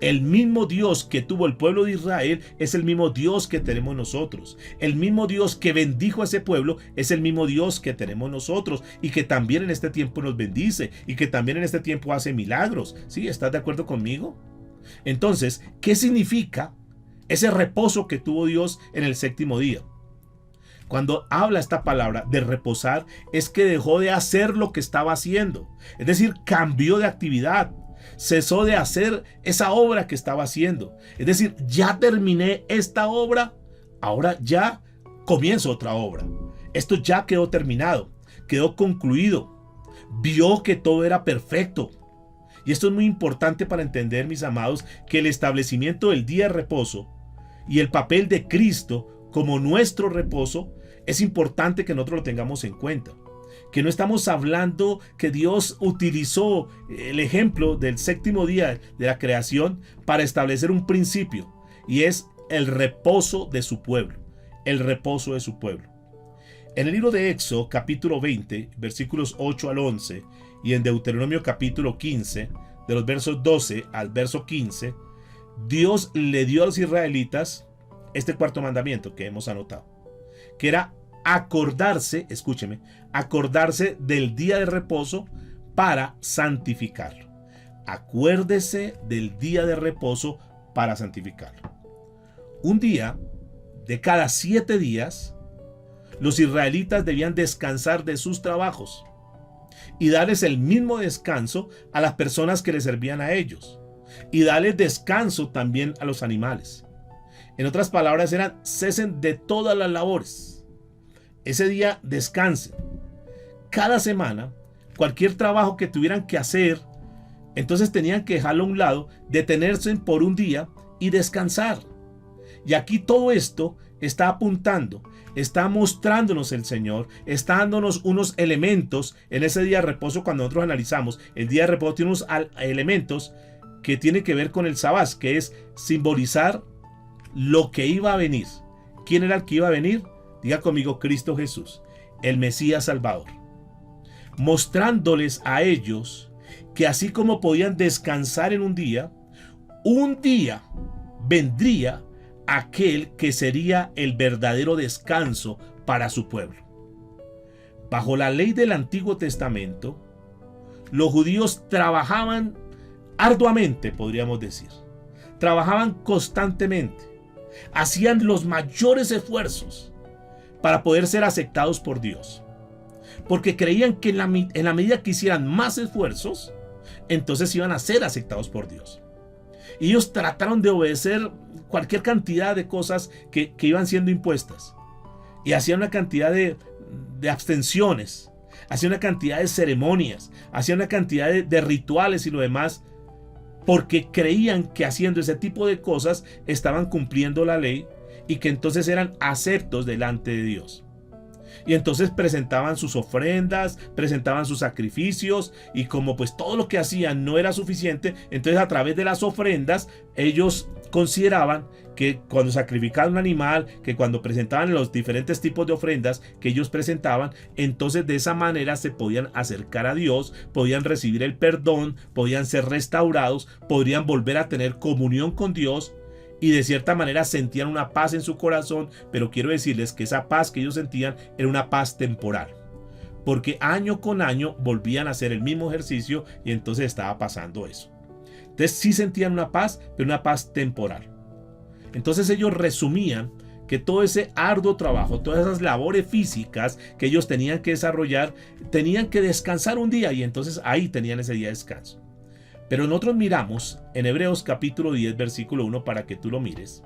El mismo Dios que tuvo el pueblo de Israel es el mismo Dios que tenemos nosotros. El mismo Dios que bendijo a ese pueblo es el mismo Dios que tenemos nosotros y que también en este tiempo nos bendice y que también en este tiempo hace milagros. ¿Sí? ¿Estás de acuerdo conmigo? Entonces, ¿qué significa ese reposo que tuvo Dios en el séptimo día? Cuando habla esta palabra de reposar, es que dejó de hacer lo que estaba haciendo. Es decir, cambió de actividad. Cesó de hacer esa obra que estaba haciendo. Es decir, ya terminé esta obra, ahora ya comienzo otra obra. Esto ya quedó terminado, quedó concluido. Vio que todo era perfecto. Y esto es muy importante para entender, mis amados, que el establecimiento del día de reposo y el papel de Cristo como nuestro reposo es importante que nosotros lo tengamos en cuenta. Que no estamos hablando que Dios utilizó el ejemplo del séptimo día de la creación para establecer un principio, y es el reposo de su pueblo. El reposo de su pueblo. En el libro de Éxodo, capítulo 20, versículos 8 al 11, y en Deuteronomio capítulo 15, de los versos 12 al verso 15, Dios le dio a los israelitas este cuarto mandamiento que hemos anotado, que era acordarse, escúcheme, acordarse del día de reposo para santificarlo. Acuérdese del día de reposo para santificarlo. Un día de cada 7 días, los israelitas debían descansar de sus trabajos y darles el mismo descanso a las personas que les servían a ellos, y darles descanso también a los animales. En otras palabras, cesen de todas las labores. Ese día descansen. Cada semana, cualquier trabajo que tuvieran que hacer, entonces tenían que dejarlo a un lado, detenerse por un día y descansar. Y aquí todo esto está apuntando, está mostrándonos el Señor, está dándonos unos elementos en ese día de reposo. Cuando nosotros analizamos, el día de reposo tiene unos elementos que tienen que ver con el sabbat, que es simbolizar lo que iba a venir. ¿Quién era el que iba a venir? Diga conmigo, Cristo Jesús, el Mesías Salvador. Mostrándoles a ellos que así como podían descansar en un día vendría aquel que sería el verdadero descanso para su pueblo. Bajo la ley del Antiguo Testamento, los judíos trabajaban arduamente, podríamos decir. Trabajaban constantemente. Hacían los mayores esfuerzos para poder ser aceptados por Dios. Porque creían que en la medida que hicieran más esfuerzos, entonces iban a ser aceptados por Dios. Y ellos trataron de obedecer cualquier cantidad de cosas que iban siendo impuestas. Y hacían una cantidad de abstenciones, hacían una cantidad de ceremonias, hacían una cantidad de rituales y lo demás, porque creían que haciendo ese tipo de cosas estaban cumpliendo la ley y que entonces eran aceptos delante de Dios. Y entonces presentaban sus ofrendas, presentaban sus sacrificios, y como pues todo lo que hacían no era suficiente, entonces a través de las ofrendas ellos consideraban que cuando sacrificaban un animal, que cuando presentaban los diferentes tipos de ofrendas que ellos presentaban, entonces de esa manera se podían acercar a Dios, podían recibir el perdón, podían ser restaurados, podrían volver a tener comunión con Dios. Y de cierta manera sentían una paz en su corazón, pero quiero decirles que esa paz que ellos sentían era una paz temporal. Porque año con año volvían a hacer el mismo ejercicio y entonces estaba pasando eso. Entonces sí sentían una paz, pero una paz temporal. Entonces ellos resumían que todo ese arduo trabajo, todas esas labores físicas que ellos tenían que desarrollar, tenían que descansar un día y entonces ahí tenían ese día de descanso. Pero nosotros miramos en Hebreos capítulo 10, versículo 1, para que tú lo mires.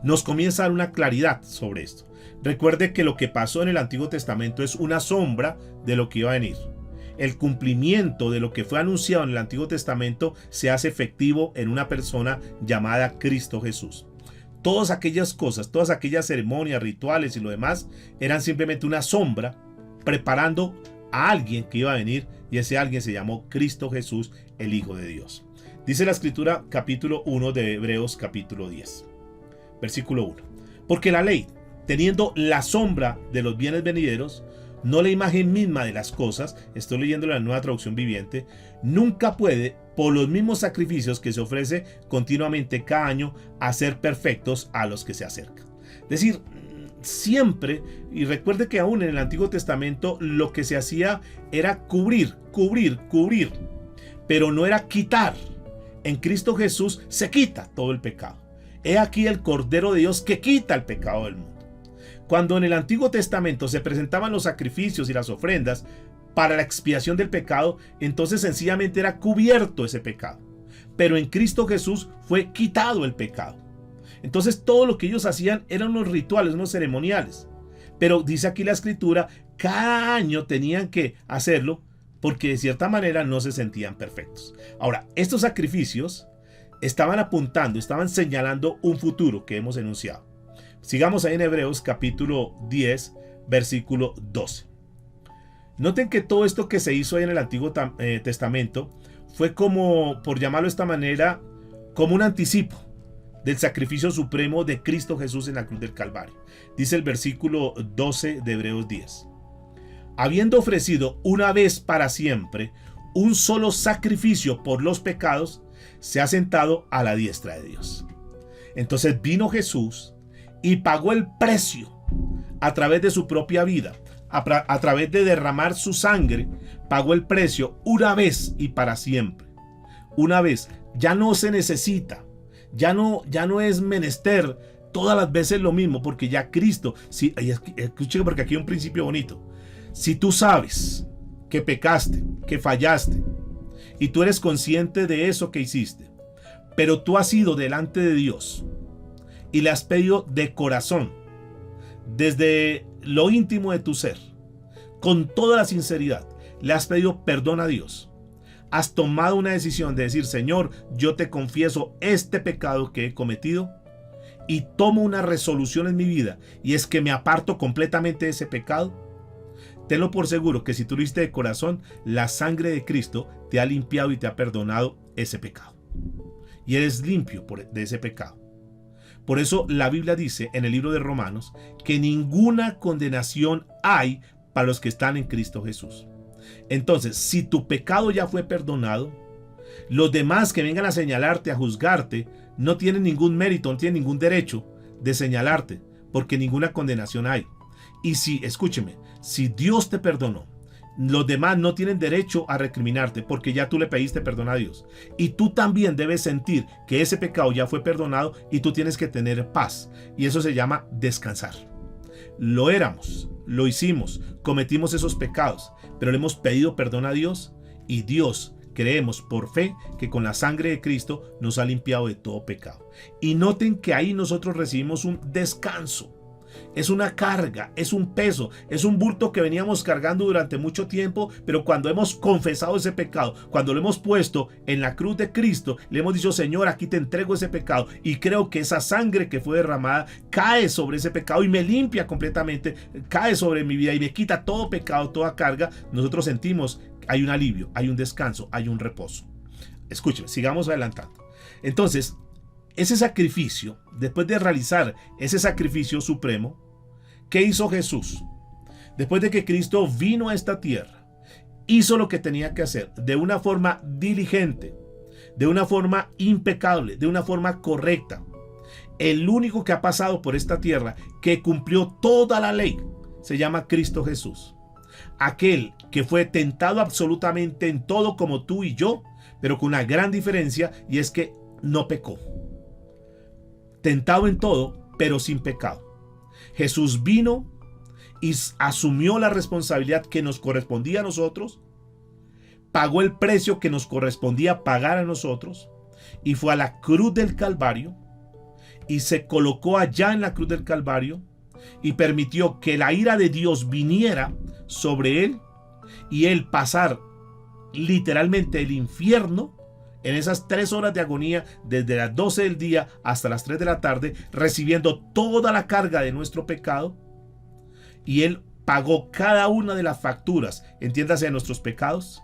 Nos comienza a dar una claridad sobre esto. Recuerde que lo que pasó en el Antiguo Testamento es una sombra de lo que iba a venir. El cumplimiento de lo que fue anunciado en el Antiguo Testamento se hace efectivo en una persona llamada Cristo Jesús. Todas aquellas cosas, todas aquellas ceremonias, rituales y lo demás eran simplemente una sombra preparando a alguien que iba a venir, y ese alguien se llamó Cristo Jesús, el Hijo de Dios. Dice la Escritura, capítulo 1 de Hebreos, capítulo 10, versículo 1. Porque la ley, teniendo la sombra de los bienes venideros, no la imagen misma de las cosas, estoy leyendo la Nueva Traducción Viviente, nunca puede, por los mismos sacrificios que se ofrece continuamente cada año, hacer perfectos a los que se acercan. Es decir, siempre, y recuerde que aún en el Antiguo Testamento lo que se hacía era cubrir, pero no era quitar. En Cristo Jesús se quita todo el pecado. He aquí el Cordero de Dios que quita el pecado del mundo. Cuando en el Antiguo Testamento se presentaban los sacrificios y las ofrendas para la expiación del pecado, entonces sencillamente era cubierto ese pecado. Pero en Cristo Jesús fue quitado el pecado. Entonces todo lo que ellos hacían eran unos rituales, unos ceremoniales. Pero dice aquí la Escritura, cada año tenían que hacerlo porque de cierta manera no se sentían perfectos. Ahora, estos sacrificios estaban apuntando, estaban señalando un futuro que hemos enunciado. Sigamos ahí en Hebreos capítulo 10, versículo 12. Noten que todo esto que se hizo ahí en el Antiguo Testamento fue como, por llamarlo de esta manera, como un anticipo del sacrificio supremo de Cristo Jesús en la cruz del Calvario. Dice el versículo 12 de Hebreos 10. Habiendo ofrecido una vez para siempre un solo sacrificio por los pecados, se ha sentado a la diestra de Dios. Entonces vino Jesús y pagó el precio a través de su propia vida, a través de derramar su sangre, pagó el precio una vez y para siempre. Una vez, ya no se necesita, ya no es menester todas las veces lo mismo, porque ya Cristo, escuche porque aquí hay un principio bonito. Si tú sabes que pecaste, que fallaste, y tú eres consciente de eso que hiciste, pero tú has ido delante de Dios y le has pedido de corazón, desde lo íntimo de tu ser, con toda la sinceridad, le has pedido perdón a Dios. Has tomado una decisión de decir, Señor, yo te confieso este pecado que he cometido y tomo una resolución en mi vida, y es que me aparto completamente de ese pecado. Tenlo por seguro que si tú lo hiciste de corazón, la sangre de Cristo te ha limpiado y te ha perdonado ese pecado. Y eres limpio de ese pecado. Por eso la Biblia dice en el libro de Romanos que ninguna condenación hay para los que están en Cristo Jesús. Entonces, si tu pecado ya fue perdonado, los demás que vengan a señalarte, a juzgarte, no tienen ningún mérito, no tienen ningún derecho de señalarte, porque ninguna condenación hay. Y escúcheme, si Dios te perdonó, los demás no tienen derecho a recriminarte porque ya tú le pediste perdón a Dios. Y tú también debes sentir que ese pecado ya fue perdonado y tú tienes que tener paz. Y eso se llama descansar. Lo éramos, lo hicimos, cometimos esos pecados, pero le hemos pedido perdón a Dios y Dios, creemos por fe que con la sangre de Cristo nos ha limpiado de todo pecado. Y noten que ahí nosotros recibimos un descanso. Es una carga, es un peso, es un bulto que veníamos cargando durante mucho tiempo, pero cuando hemos confesado ese pecado, cuando lo hemos puesto en la cruz de Cristo, le hemos dicho, Señor, aquí te entrego ese pecado, y creo que esa sangre que fue derramada cae sobre ese pecado y me limpia completamente, cae sobre mi vida y me quita todo pecado, toda carga. Nosotros sentimos que hay un alivio, hay un descanso, hay un reposo. Escúcheme, sigamos adelantando. Entonces, ese sacrificio, después de realizar ese sacrificio supremo, ¿qué hizo Jesús? Después de que Cristo vino a esta tierra, hizo lo que tenía que hacer de una forma diligente, de una forma impecable, de una forma correcta. El único que ha pasado por esta tierra, que cumplió toda la ley, se llama Cristo Jesús. Aquel que fue tentado absolutamente en todo como tú y yo, pero con una gran diferencia, y es que no pecó. Tentado en todo, pero sin pecado. Jesús vino y asumió la responsabilidad que nos correspondía a nosotros, pagó el precio que nos correspondía pagar a nosotros y fue a la cruz del Calvario y se colocó allá en la cruz del Calvario y permitió que la ira de Dios viniera sobre él y él pasar literalmente el infierno en esas 3 horas de agonía, desde las 12 del día hasta las 3 de la tarde, recibiendo toda la carga de nuestro pecado, y él pagó cada una de las facturas, entiéndase, de nuestros pecados,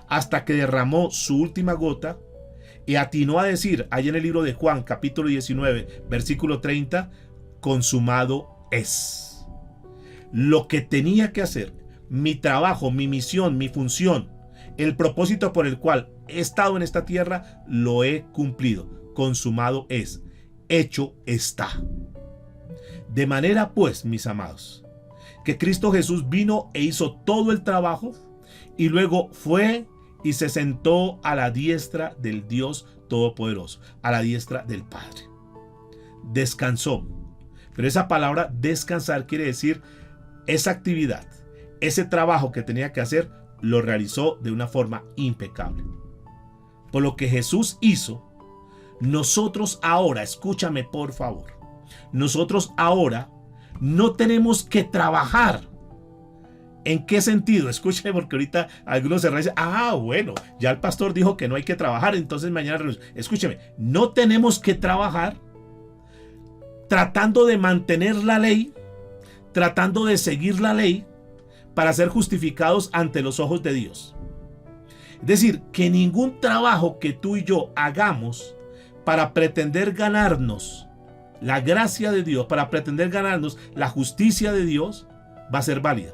hasta que derramó su última gota y atinó a decir, allá en el libro de Juan, capítulo 19, versículo 30, consumado es. Lo que tenía que hacer, mi trabajo, mi misión, mi función, el propósito por el cual he estado en esta tierra, lo he cumplido. Consumado es. Hecho está. De manera pues, mis amados, que Cristo Jesús vino e hizo todo el trabajo y luego fue y se sentó a la diestra del Dios Todopoderoso, a la diestra del Padre. Descansó. Pero esa palabra descansar quiere decir esa actividad, ese trabajo que tenía que hacer, lo realizó de una forma impecable. Por lo que Jesús hizo, nosotros ahora, escúchame por favor, nosotros ahora no tenemos que trabajar. ¿En qué sentido? Escúchame, porque ahorita algunos se dicen, bueno, ya el pastor dijo que no hay que trabajar, entonces mañana renuncio. Escúchame, no tenemos que trabajar tratando de mantener la ley, tratando de seguir la ley para ser justificados ante los ojos de Dios. Es decir, que ningún trabajo que tú y yo hagamos para pretender ganarnos la gracia de Dios, para pretender ganarnos la justicia de Dios, va a ser válida.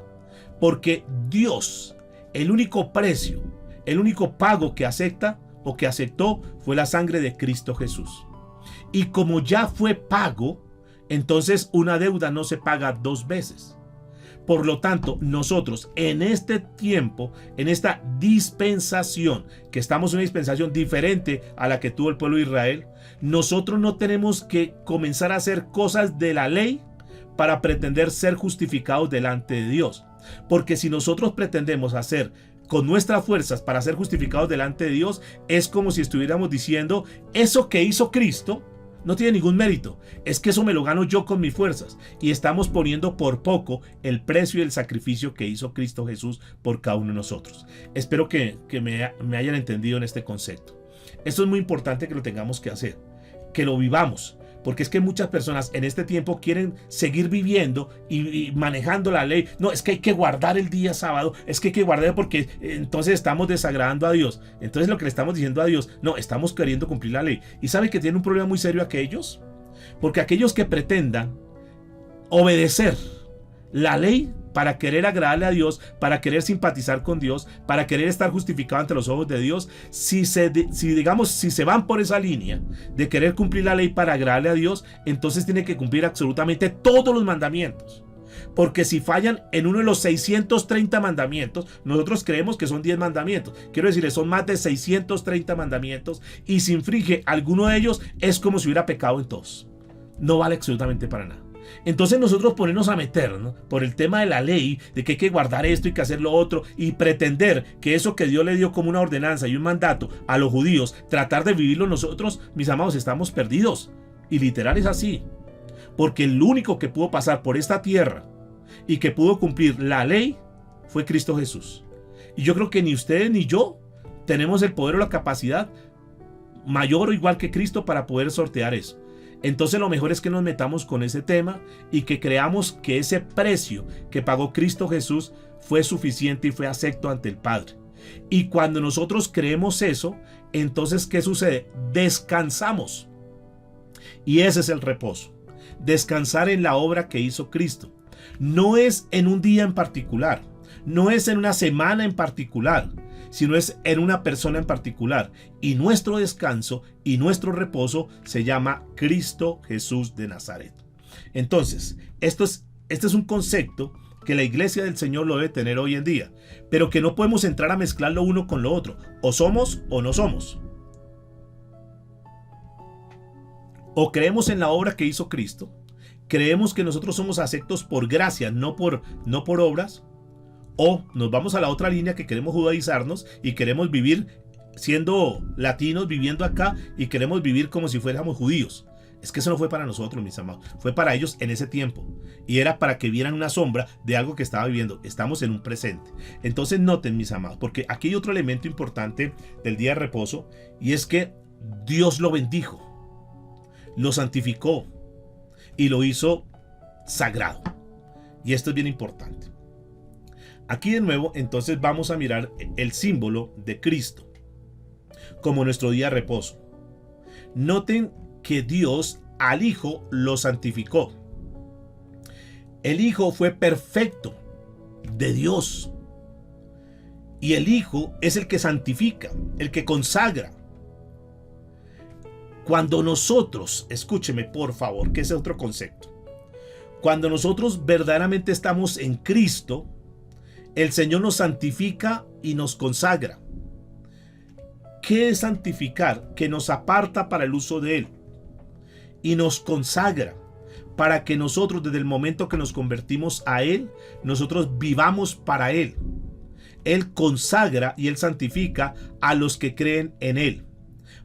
Porque Dios, el único precio, el único pago que acepta o que aceptó fue la sangre de Cristo Jesús. Y como ya fue pago, entonces una deuda no se paga 2 veces. Por lo tanto, nosotros en este tiempo, en esta dispensación, que estamos en una dispensación diferente a la que tuvo el pueblo de Israel, nosotros no tenemos que comenzar a hacer cosas de la ley para pretender ser justificados delante de Dios. Porque si nosotros pretendemos hacer con nuestras fuerzas para ser justificados delante de Dios, es como si estuviéramos diciendo, eso que hizo Cristo no tiene ningún mérito, es que eso me lo gano yo con mis fuerzas, y estamos poniendo por poco el precio y el sacrificio que hizo Cristo Jesús por cada uno de nosotros. Espero que me hayan entendido en este concepto. Esto es muy importante que lo tengamos que hacer, que lo vivamos, porque es que muchas personas en este tiempo quieren seguir viviendo y manejando la ley. No, es que hay que guardar el día sábado, es que hay que guardar porque entonces estamos desagradando a Dios. Entonces lo que le estamos diciendo a Dios, no, estamos queriendo cumplir la ley. ¿Y sabe que tiene un problema muy serio aquellos? Porque aquellos que pretendan obedecer la ley para querer agradarle a Dios, para querer simpatizar con Dios, para querer estar justificado ante los ojos de Dios, si se van por esa línea de querer cumplir la ley para agradarle a Dios, entonces tienen que cumplir absolutamente todos los mandamientos. Porque si fallan en uno de los 630 mandamientos, nosotros creemos que son 10 mandamientos. Quiero decir, son más de 630 mandamientos, y si infringe alguno de ellos, es como si hubiera pecado en todos. No vale absolutamente para nada. Entonces nosotros ponernos a meternos por el tema de la ley, de que hay que guardar esto y que hacer lo otro, y pretender que eso que Dios le dio como una ordenanza y un mandato a los judíos, tratar de vivirlo nosotros, mis amados, estamos perdidos. Y literal es así. Porque el único que pudo pasar por esta tierra y que pudo cumplir la ley fue Cristo Jesús. Y yo creo que ni ustedes ni yo tenemos el poder o la capacidad mayor o igual que Cristo para poder sortear eso. Entonces lo mejor es que nos metamos con ese tema y que creamos que ese precio que pagó Cristo Jesús fue suficiente y fue acepto ante el Padre. Y cuando nosotros creemos eso, entonces ¿qué sucede? Descansamos. Y ese es el reposo. Descansar en la obra que hizo Cristo. No es en un día en particular, no es en una semana en particular, sino es en una persona en particular. Y nuestro descanso y nuestro reposo se llama Cristo Jesús de Nazaret. Entonces, este es un concepto que la iglesia del Señor lo debe tener hoy en día, pero que no podemos entrar a mezclar lo uno con lo otro. O somos o no somos. O creemos en la obra que hizo Cristo, creemos que nosotros somos aceptos por gracia, no por obras, O nos vamos a la otra línea que queremos judaizarnos y queremos vivir siendo latinos, viviendo acá, y queremos vivir como si fuéramos judíos. Es que eso no fue para nosotros, mis amados. Fue para ellos en ese tiempo. Y era para que vieran una sombra de algo que estaba viviendo. Estamos en un presente. Entonces noten, mis amados, porque aquí hay otro elemento importante del día de reposo, y es que Dios lo bendijo, lo santificó y lo hizo sagrado. Y esto es bien importante. Aquí de nuevo, entonces vamos a mirar el símbolo de Cristo como nuestro día de reposo. Noten que Dios al Hijo lo santificó. El Hijo fue perfecto de Dios. Y el Hijo es el que santifica, el que consagra. Cuando nosotros, escúcheme por favor, que ese es otro concepto. Cuando nosotros verdaderamente estamos en Cristo, el Señor nos santifica y nos consagra. ¿Qué es santificar? Que nos aparta para el uso de Él y nos consagra para que nosotros, desde el momento que nos convertimos a Él, nosotros vivamos para Él. Él consagra y Él santifica a los que creen en Él.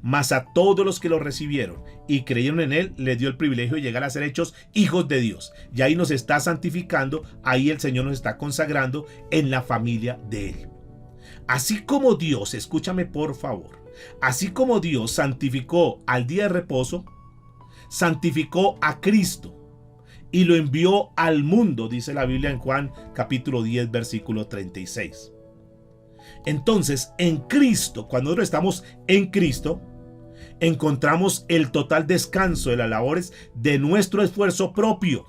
Mas a todos los que lo recibieron y creyeron en Él, les dio el privilegio de llegar a ser hechos hijos de Dios. Y ahí nos está santificando, ahí el Señor nos está consagrando en la familia de Él. Así como Dios, escúchame por favor, así como Dios santificó al día de reposo, santificó a Cristo y lo envió al mundo, dice la Biblia en Juan capítulo 10, versículo 36. Entonces, en Cristo, cuando nosotros estamos en Cristo, encontramos el total descanso de las labores de nuestro esfuerzo propio,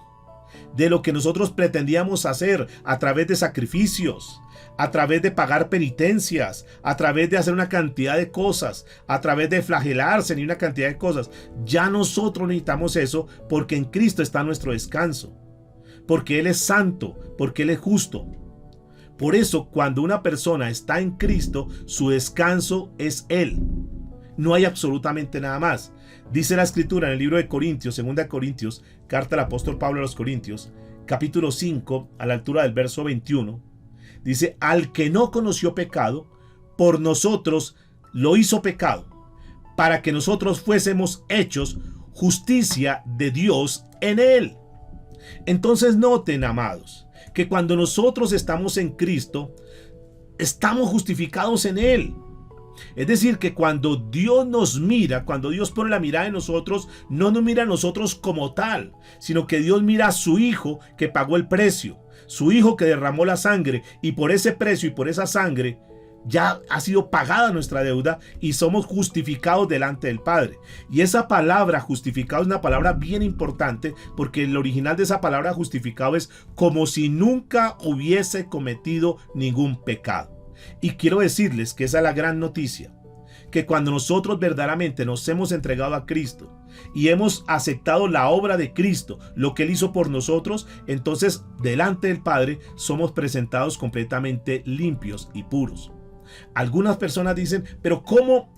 de lo que nosotros pretendíamos hacer a través de sacrificios, a través de pagar penitencias, a través de hacer una cantidad de cosas, a través de flagelarse en una cantidad de cosas. Ya nosotros necesitamos eso porque en Cristo está nuestro descanso, porque Él es santo, porque Él es justo. Por eso, cuando una persona está en Cristo, su descanso es Él. No hay absolutamente nada más. Dice la Escritura en el libro de Corintios, 2 Corintios, carta del apóstol Pablo a los Corintios, capítulo 5, a la altura del verso 21, dice: al que no conoció pecado, por nosotros lo hizo pecado, para que nosotros fuésemos hechos justicia de Dios en Él. Entonces noten, amados, que cuando nosotros estamos en Cristo, estamos justificados en Él. Es decir, que cuando Dios nos mira, cuando Dios pone la mirada en nosotros, no nos mira a nosotros como tal, sino que Dios mira a su Hijo que pagó el precio, su Hijo que derramó la sangre, y por ese precio y por esa sangre ya ha sido pagada nuestra deuda y somos justificados delante del Padre. Y esa palabra justificado es una palabra bien importante, porque el original de esa palabra justificado es como si nunca hubiese cometido ningún pecado. Y quiero decirles que esa es la gran noticia, que cuando nosotros verdaderamente nos hemos entregado a Cristo y hemos aceptado la obra de Cristo, lo que Él hizo por nosotros, entonces delante del Padre somos presentados completamente limpios y puros. Algunas personas dicen: pero ¿cómo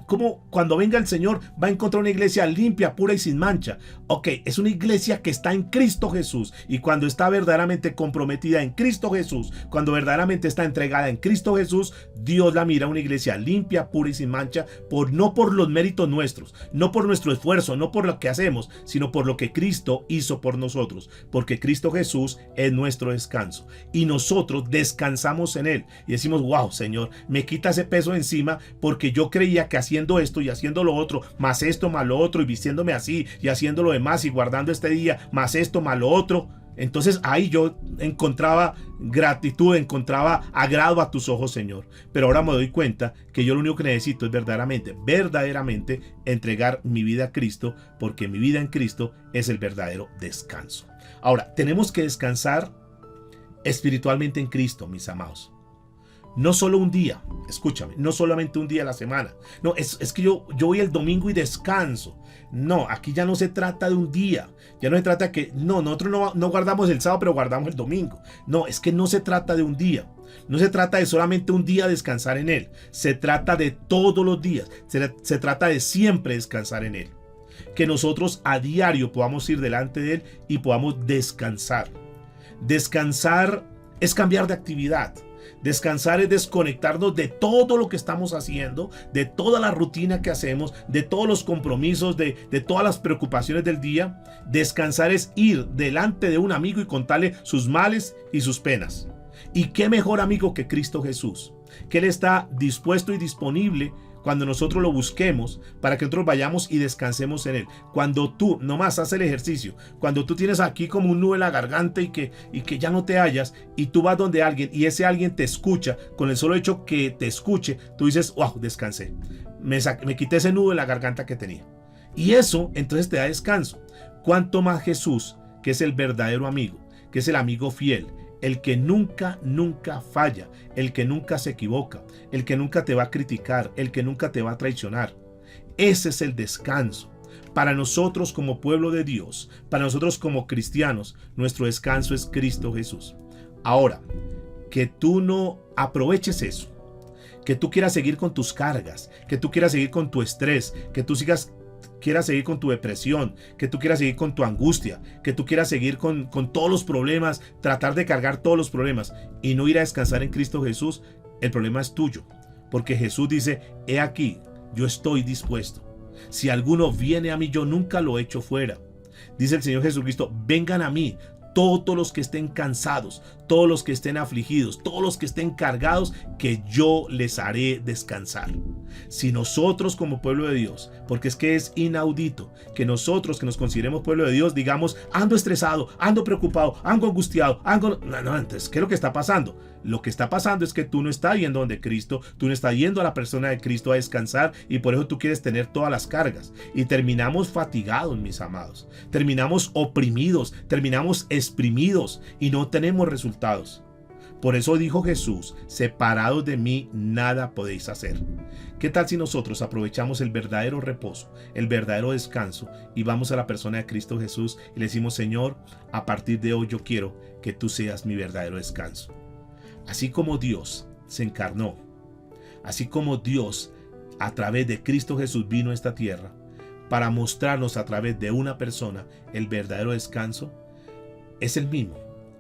cuando venga el Señor va a encontrar una iglesia limpia, pura y sin mancha? Ok, es una iglesia que está en Cristo Jesús, y cuando está verdaderamente comprometida en Cristo Jesús, cuando verdaderamente está entregada en Cristo Jesús, Dios la mira una iglesia limpia, pura y sin mancha, no por los méritos nuestros, no por nuestro esfuerzo, no por lo que hacemos, sino por lo que Cristo hizo por nosotros, porque Cristo Jesús es nuestro descanso y nosotros descansamos en Él y decimos: wow, Señor, me quita ese peso encima, porque yo creía que haciendo esto y haciendo lo otro, más esto, más lo otro, y vistiéndome así y haciendo lo demás y guardando este día, más esto, más lo otro, entonces ahí yo encontraba gratitud, encontraba agrado a tus ojos, Señor. Pero ahora me doy cuenta que yo lo único que necesito es verdaderamente entregar mi vida a Cristo, porque mi vida en Cristo es el verdadero descanso. Ahora, tenemos que descansar espiritualmente en Cristo, mis amados. No solo un día, escúchame, no solamente un día a la semana. No, es que yo voy el domingo y descanso. No, aquí ya no se trata de un día. Ya no se trata que, nosotros no guardamos el sábado, pero guardamos el domingo. No, es que no se trata de un día. No se trata de solamente un día descansar en Él. Se trata de todos los días. Se trata de siempre descansar en Él. Que nosotros a diario podamos ir delante de Él y podamos descansar. Descansar es cambiar de actividad. Descansar es desconectarnos de todo lo que estamos haciendo, de toda la rutina que hacemos, de todos los compromisos, de todas las preocupaciones del día. Descansar es ir delante de un amigo y contarle sus males y sus penas. ¿Y qué mejor amigo que Cristo Jesús? Que Él está dispuesto y disponible cuando nosotros lo busquemos para que nosotros vayamos y descansemos en Él. Cuando tú nomás haces el ejercicio, cuando tú tienes aquí como un nudo en la garganta y que ya no te hallas, y tú vas donde alguien y ese alguien te escucha, con el solo hecho que te escuche, tú dices, wow, descansé. Me quité ese nudo en la garganta que tenía. Y eso entonces te da descanso. Cuanto más Jesús, que es el verdadero amigo, que es el amigo fiel, el que nunca falla, el que nunca se equivoca, el que nunca te va a criticar, el que nunca te va a traicionar. Ese es el descanso. Para nosotros como pueblo de Dios, para nosotros como cristianos, nuestro descanso es Cristo Jesús. Ahora, que tú no aproveches eso, que tú quieras seguir con tus cargas, que tú quieras seguir con tu estrés, que tú quieras seguir con tu depresión, que tú quieras seguir con tu angustia, que tú quieras seguir con todos los problemas, tratar de cargar todos los problemas y no ir a descansar en Cristo Jesús, el problema es tuyo. Porque Jesús dice, he aquí, yo estoy dispuesto. Si alguno viene a mí, yo nunca lo echo fuera. Dice el Señor Jesucristo, vengan a mí todos los que estén cansados, todos los que estén afligidos, todos los que estén cargados, que yo les haré descansar. Si nosotros como pueblo de Dios, porque es que es inaudito que nosotros que nos consideremos pueblo de Dios digamos, ando estresado, ando preocupado, ando angustiado, no, entonces, ¿qué es lo que está pasando? Lo que está pasando es que tú no estás yendo donde Cristo, tú no estás yendo a la persona de Cristo a descansar, y por eso tú quieres tener todas las cargas y terminamos fatigados, mis amados, terminamos oprimidos, terminamos exprimidos y no tenemos resultados. Por eso dijo Jesús, separados de mí nada podéis hacer. ¿Qué tal si nosotros aprovechamos el verdadero reposo, el verdadero descanso, y vamos a la persona de Cristo Jesús y le decimos, Señor, a partir de hoy yo quiero que tú seas mi verdadero descanso? Así como Dios se encarnó, así como Dios a través de Cristo Jesús vino a esta tierra para mostrarnos a través de una persona el verdadero descanso, es el mismo,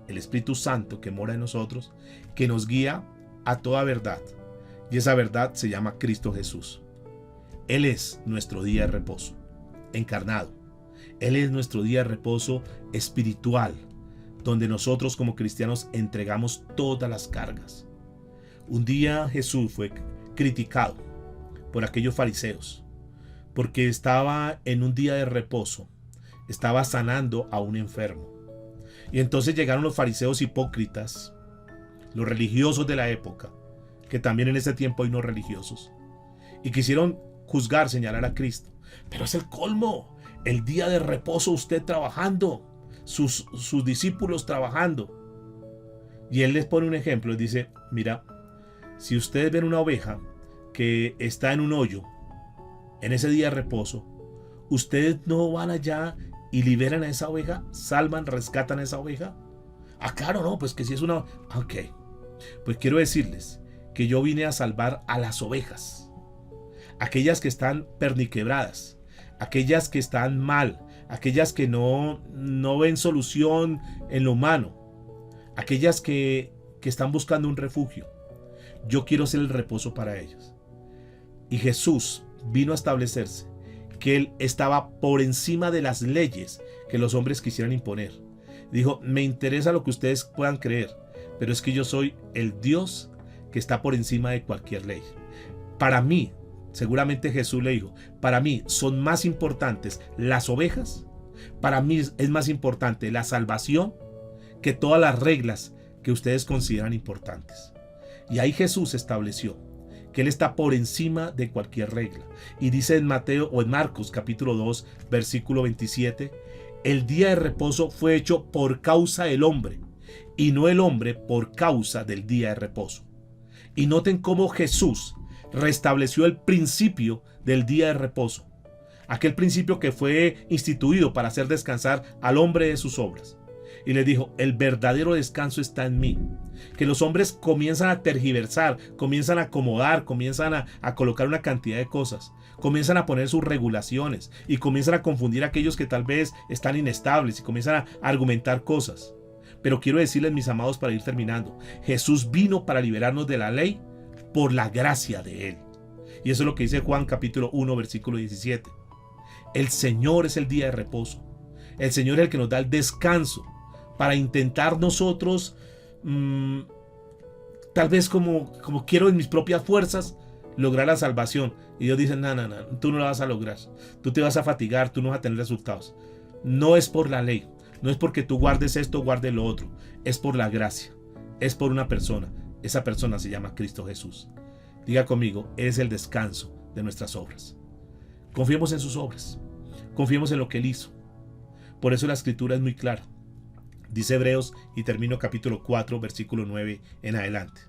el Espíritu Santo que mora en nosotros, que nos guía a toda verdad. Y esa verdad se llama Cristo Jesús. Él es nuestro día de reposo, encarnado. Él es nuestro día de reposo espiritual, donde nosotros como cristianos entregamos todas las cargas. Un día Jesús fue criticado por aquellos fariseos, porque estaba en un día de reposo, estaba sanando a un enfermo. Y entonces llegaron los fariseos hipócritas, los religiosos de la época, que también en ese tiempo hay no religiosos, y quisieron juzgar, señalar a Cristo. Pero es el colmo, el día de reposo usted trabajando, sus discípulos trabajando. Y él les pone un ejemplo, les dice, mira, si ustedes ven una oveja que está en un hoyo, en ese día de reposo, ustedes no van allá y liberan a esa oveja, salvan, rescatan a esa oveja. Claro, no, pues que si es una... Ok, pues quiero decirles que yo vine a salvar a las ovejas, aquellas que están perniquebradas, aquellas que están mal, aquellas que no ven solución en lo humano, aquellas que están buscando un refugio. Yo quiero ser el reposo para ellos. Y Jesús vino a establecerse que Él estaba por encima de las leyes que los hombres quisieran imponer. Dijo, me interesa lo que ustedes puedan creer, pero es que yo soy el Dios que está por encima de cualquier ley. Para mí, seguramente Jesús le dijo, para mí son más importantes las ovejas, para mí es más importante la salvación que todas las reglas que ustedes consideran importantes. Y ahí Jesús estableció que Él está por encima de cualquier regla. Y dice en Mateo o en Marcos capítulo 2 versículo 27, el día de reposo fue hecho por causa del hombre y no el hombre por causa del día de reposo. Y noten cómo Jesús restableció el principio del día de reposo, aquel principio que fue instituido para hacer descansar al hombre de sus obras. Y le dijo, el verdadero descanso está en mí. Que los hombres comienzan a tergiversar, comienzan a acomodar, comienzan a colocar una cantidad de cosas, comienzan a poner sus regulaciones y comienzan a confundir a aquellos que tal vez están inestables y comienzan a argumentar cosas. Pero quiero decirles, mis amados, para ir terminando, Jesús vino para liberarnos de la ley por la gracia de Él. Y eso es lo que dice Juan capítulo 1, versículo 17. El Señor es el día de reposo. El Señor es el que nos da el descanso para intentar nosotros, tal vez como quiero en mis propias fuerzas, lograr la salvación. Y Dios dice, no, tú no la vas a lograr. Tú te vas a fatigar, tú no vas a tener resultados. No es por la ley, no es porque tú guardes esto, guardes lo otro. Es por la gracia, es por una persona. Esa persona se llama Cristo Jesús. Diga conmigo, es el descanso de nuestras obras. Confiemos en sus obras, confiemos en lo que Él hizo. Por eso la escritura es muy clara. Dice Hebreos, y termino capítulo 4, versículo 9 en adelante.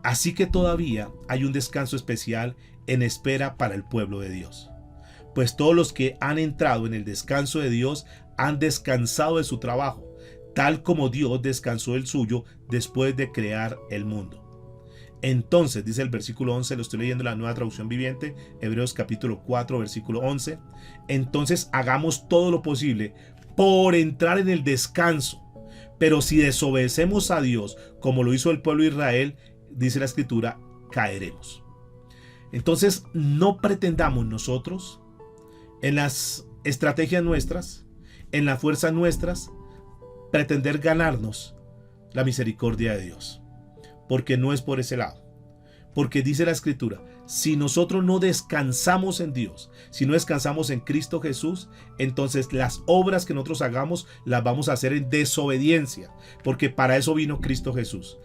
Así que todavía hay un descanso especial en espera para el pueblo de Dios. Pues todos los que han entrado en el descanso de Dios han descansado de su trabajo, tal como Dios descansó el suyo después de crear el mundo. Entonces, dice el versículo 11, lo estoy leyendo en la Nueva Traducción Viviente, Hebreos capítulo 4, versículo 11. Entonces hagamos todo lo posible por entrar en el descanso. Pero si desobedecemos a Dios, como lo hizo el pueblo de Israel, dice la escritura, caeremos. Entonces, no pretendamos nosotros, en las estrategias nuestras, en las fuerzas nuestras, pretender ganarnos la misericordia de Dios. Porque no es por ese lado. Porque dice la escritura, si nosotros no descansamos en Dios, si no descansamos en Cristo Jesús, entonces las obras que nosotros hagamos las vamos a hacer en desobediencia. Porque para eso vino Cristo Jesús.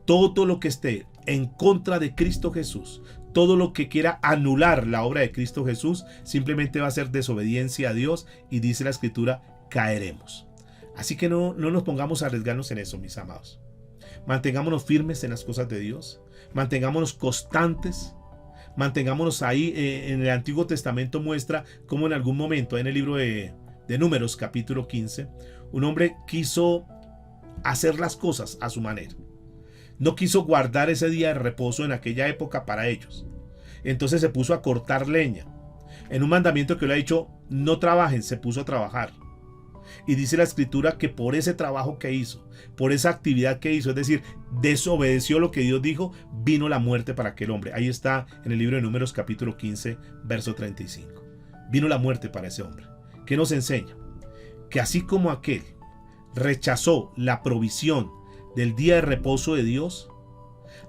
Todo lo que esté en contra de Cristo Jesús, todo lo que quiera anular la obra de Cristo Jesús, simplemente va a ser desobediencia a Dios, y dice la escritura, caeremos. Así que no nos pongamos a arriesgarnos en eso, mis amados. Mantengámonos firmes en las cosas de Dios, mantengámonos constantes, mantengámonos ahí. En el Antiguo Testamento muestra cómo en algún momento, en el libro de Números capítulo 15, un hombre quiso hacer las cosas a su manera. No quiso guardar ese día de reposo en aquella época para ellos. Entonces se puso a cortar leña. En un mandamiento que le ha dicho, no trabajen, se puso a trabajar. Y dice la escritura que por ese trabajo que hizo, por esa actividad que hizo, es decir, desobedeció lo que Dios dijo, vino la muerte para aquel hombre. Ahí está en el libro de Números capítulo 15, verso 35. Vino la muerte para ese hombre. ¿Qué nos enseña? Que así como aquel rechazó la provisión del día de reposo de Dios,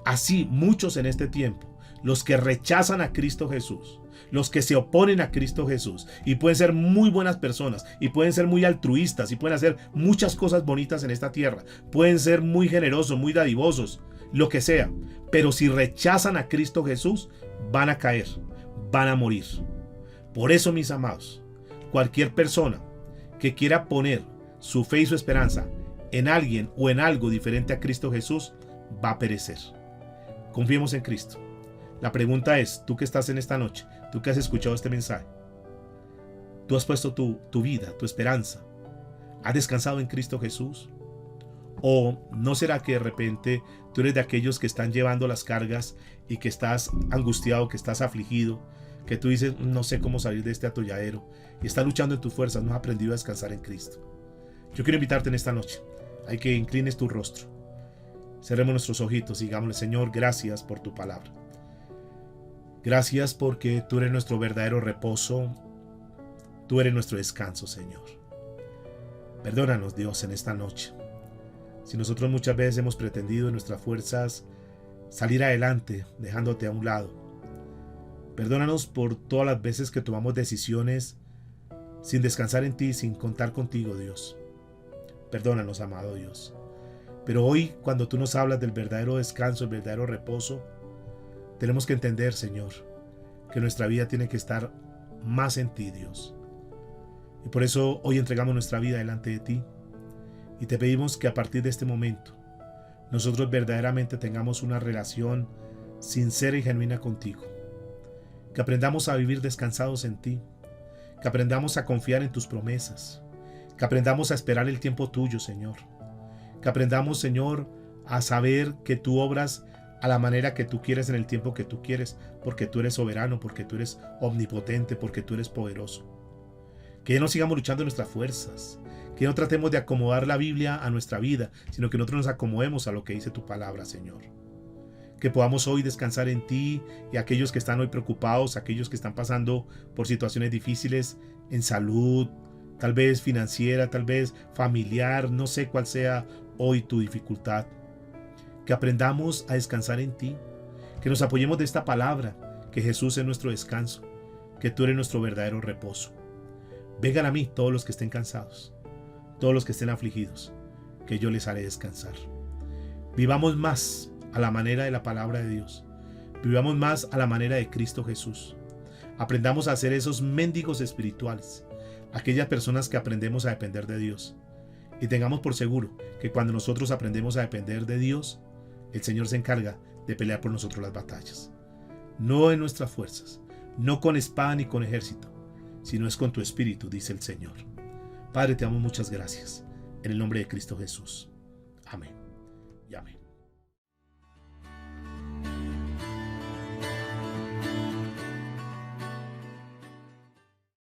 así muchos en este tiempo, los que rechazan a Cristo Jesús, los que se oponen a Cristo Jesús, y pueden ser muy buenas personas, y pueden ser muy altruistas, y pueden hacer muchas cosas bonitas en esta tierra, pueden ser muy generosos, muy dadivosos, lo que sea, pero si rechazan a Cristo Jesús, van a caer, van a morir. Por eso, mis amados, cualquier persona que quiera poner su fe y su esperanza en alguien o en algo diferente a Cristo Jesús, va a perecer. Confiemos en Cristo. La pregunta es, tú que estás en esta noche, tú que has escuchado este mensaje, tú has puesto tu vida, tu esperanza, ¿has descansado en Cristo Jesús? ¿O no será que de repente tú eres de aquellos que están llevando las cargas y que estás angustiado, que estás afligido, que tú dices, no sé cómo salir de este atolladero, y estás luchando en tus fuerzas, no has aprendido a descansar en Cristo? Yo quiero invitarte en esta noche, hay que inclines tu rostro, cerremos nuestros ojitos y digámosle, Señor, gracias por tu palabra. Gracias porque tú eres nuestro verdadero reposo, tú eres nuestro descanso, Señor. Perdónanos, Dios, en esta noche. Si nosotros muchas veces hemos pretendido en nuestras fuerzas salir adelante, dejándote a un lado. Perdónanos por todas las veces que tomamos decisiones sin descansar en ti, sin contar contigo, Dios. Perdónanos, amado Dios. Pero hoy, cuando tú nos hablas del verdadero descanso, el verdadero reposo, tenemos que entender, Señor, que nuestra vida tiene que estar más en ti, Dios. Y por eso hoy entregamos nuestra vida delante de ti y te pedimos que a partir de este momento nosotros verdaderamente tengamos una relación sincera y genuina contigo. Que aprendamos a vivir descansados en ti, que aprendamos a confiar en tus promesas, que aprendamos a esperar el tiempo tuyo, Señor. Que aprendamos, Señor, a saber que tú obras a la manera que tú quieres en el tiempo que tú quieres, porque tú eres soberano, porque tú eres omnipotente, porque tú eres poderoso. Que ya no sigamos luchando en nuestras fuerzas. Que no tratemos de acomodar la Biblia a nuestra vida, sino que nosotros nos acomodemos a lo que dice tu palabra, Señor. Que podamos hoy descansar en ti, y aquellos que están hoy preocupados, aquellos que están pasando por situaciones difíciles en salud, tal vez financiera, tal vez familiar, no sé cuál sea hoy tu dificultad. Que aprendamos a descansar en ti, que nos apoyemos de esta palabra, que Jesús es nuestro descanso, que tú eres nuestro verdadero reposo. Vengan a mí todos los que estén cansados, todos los que estén afligidos, que yo les haré descansar. Vivamos más a la manera de la palabra de Dios. Vivamos más a la manera de Cristo Jesús. Aprendamos a ser esos mendigos espirituales, aquellas personas que aprendemos a depender de Dios. Y tengamos por seguro que cuando nosotros aprendemos a depender de Dios, el Señor se encarga de pelear por nosotros las batallas. No en nuestras fuerzas, no con espada ni con ejército, sino es con tu espíritu, dice el Señor. Padre, te damos muchas gracias. En el nombre de Cristo Jesús. Amén y amén.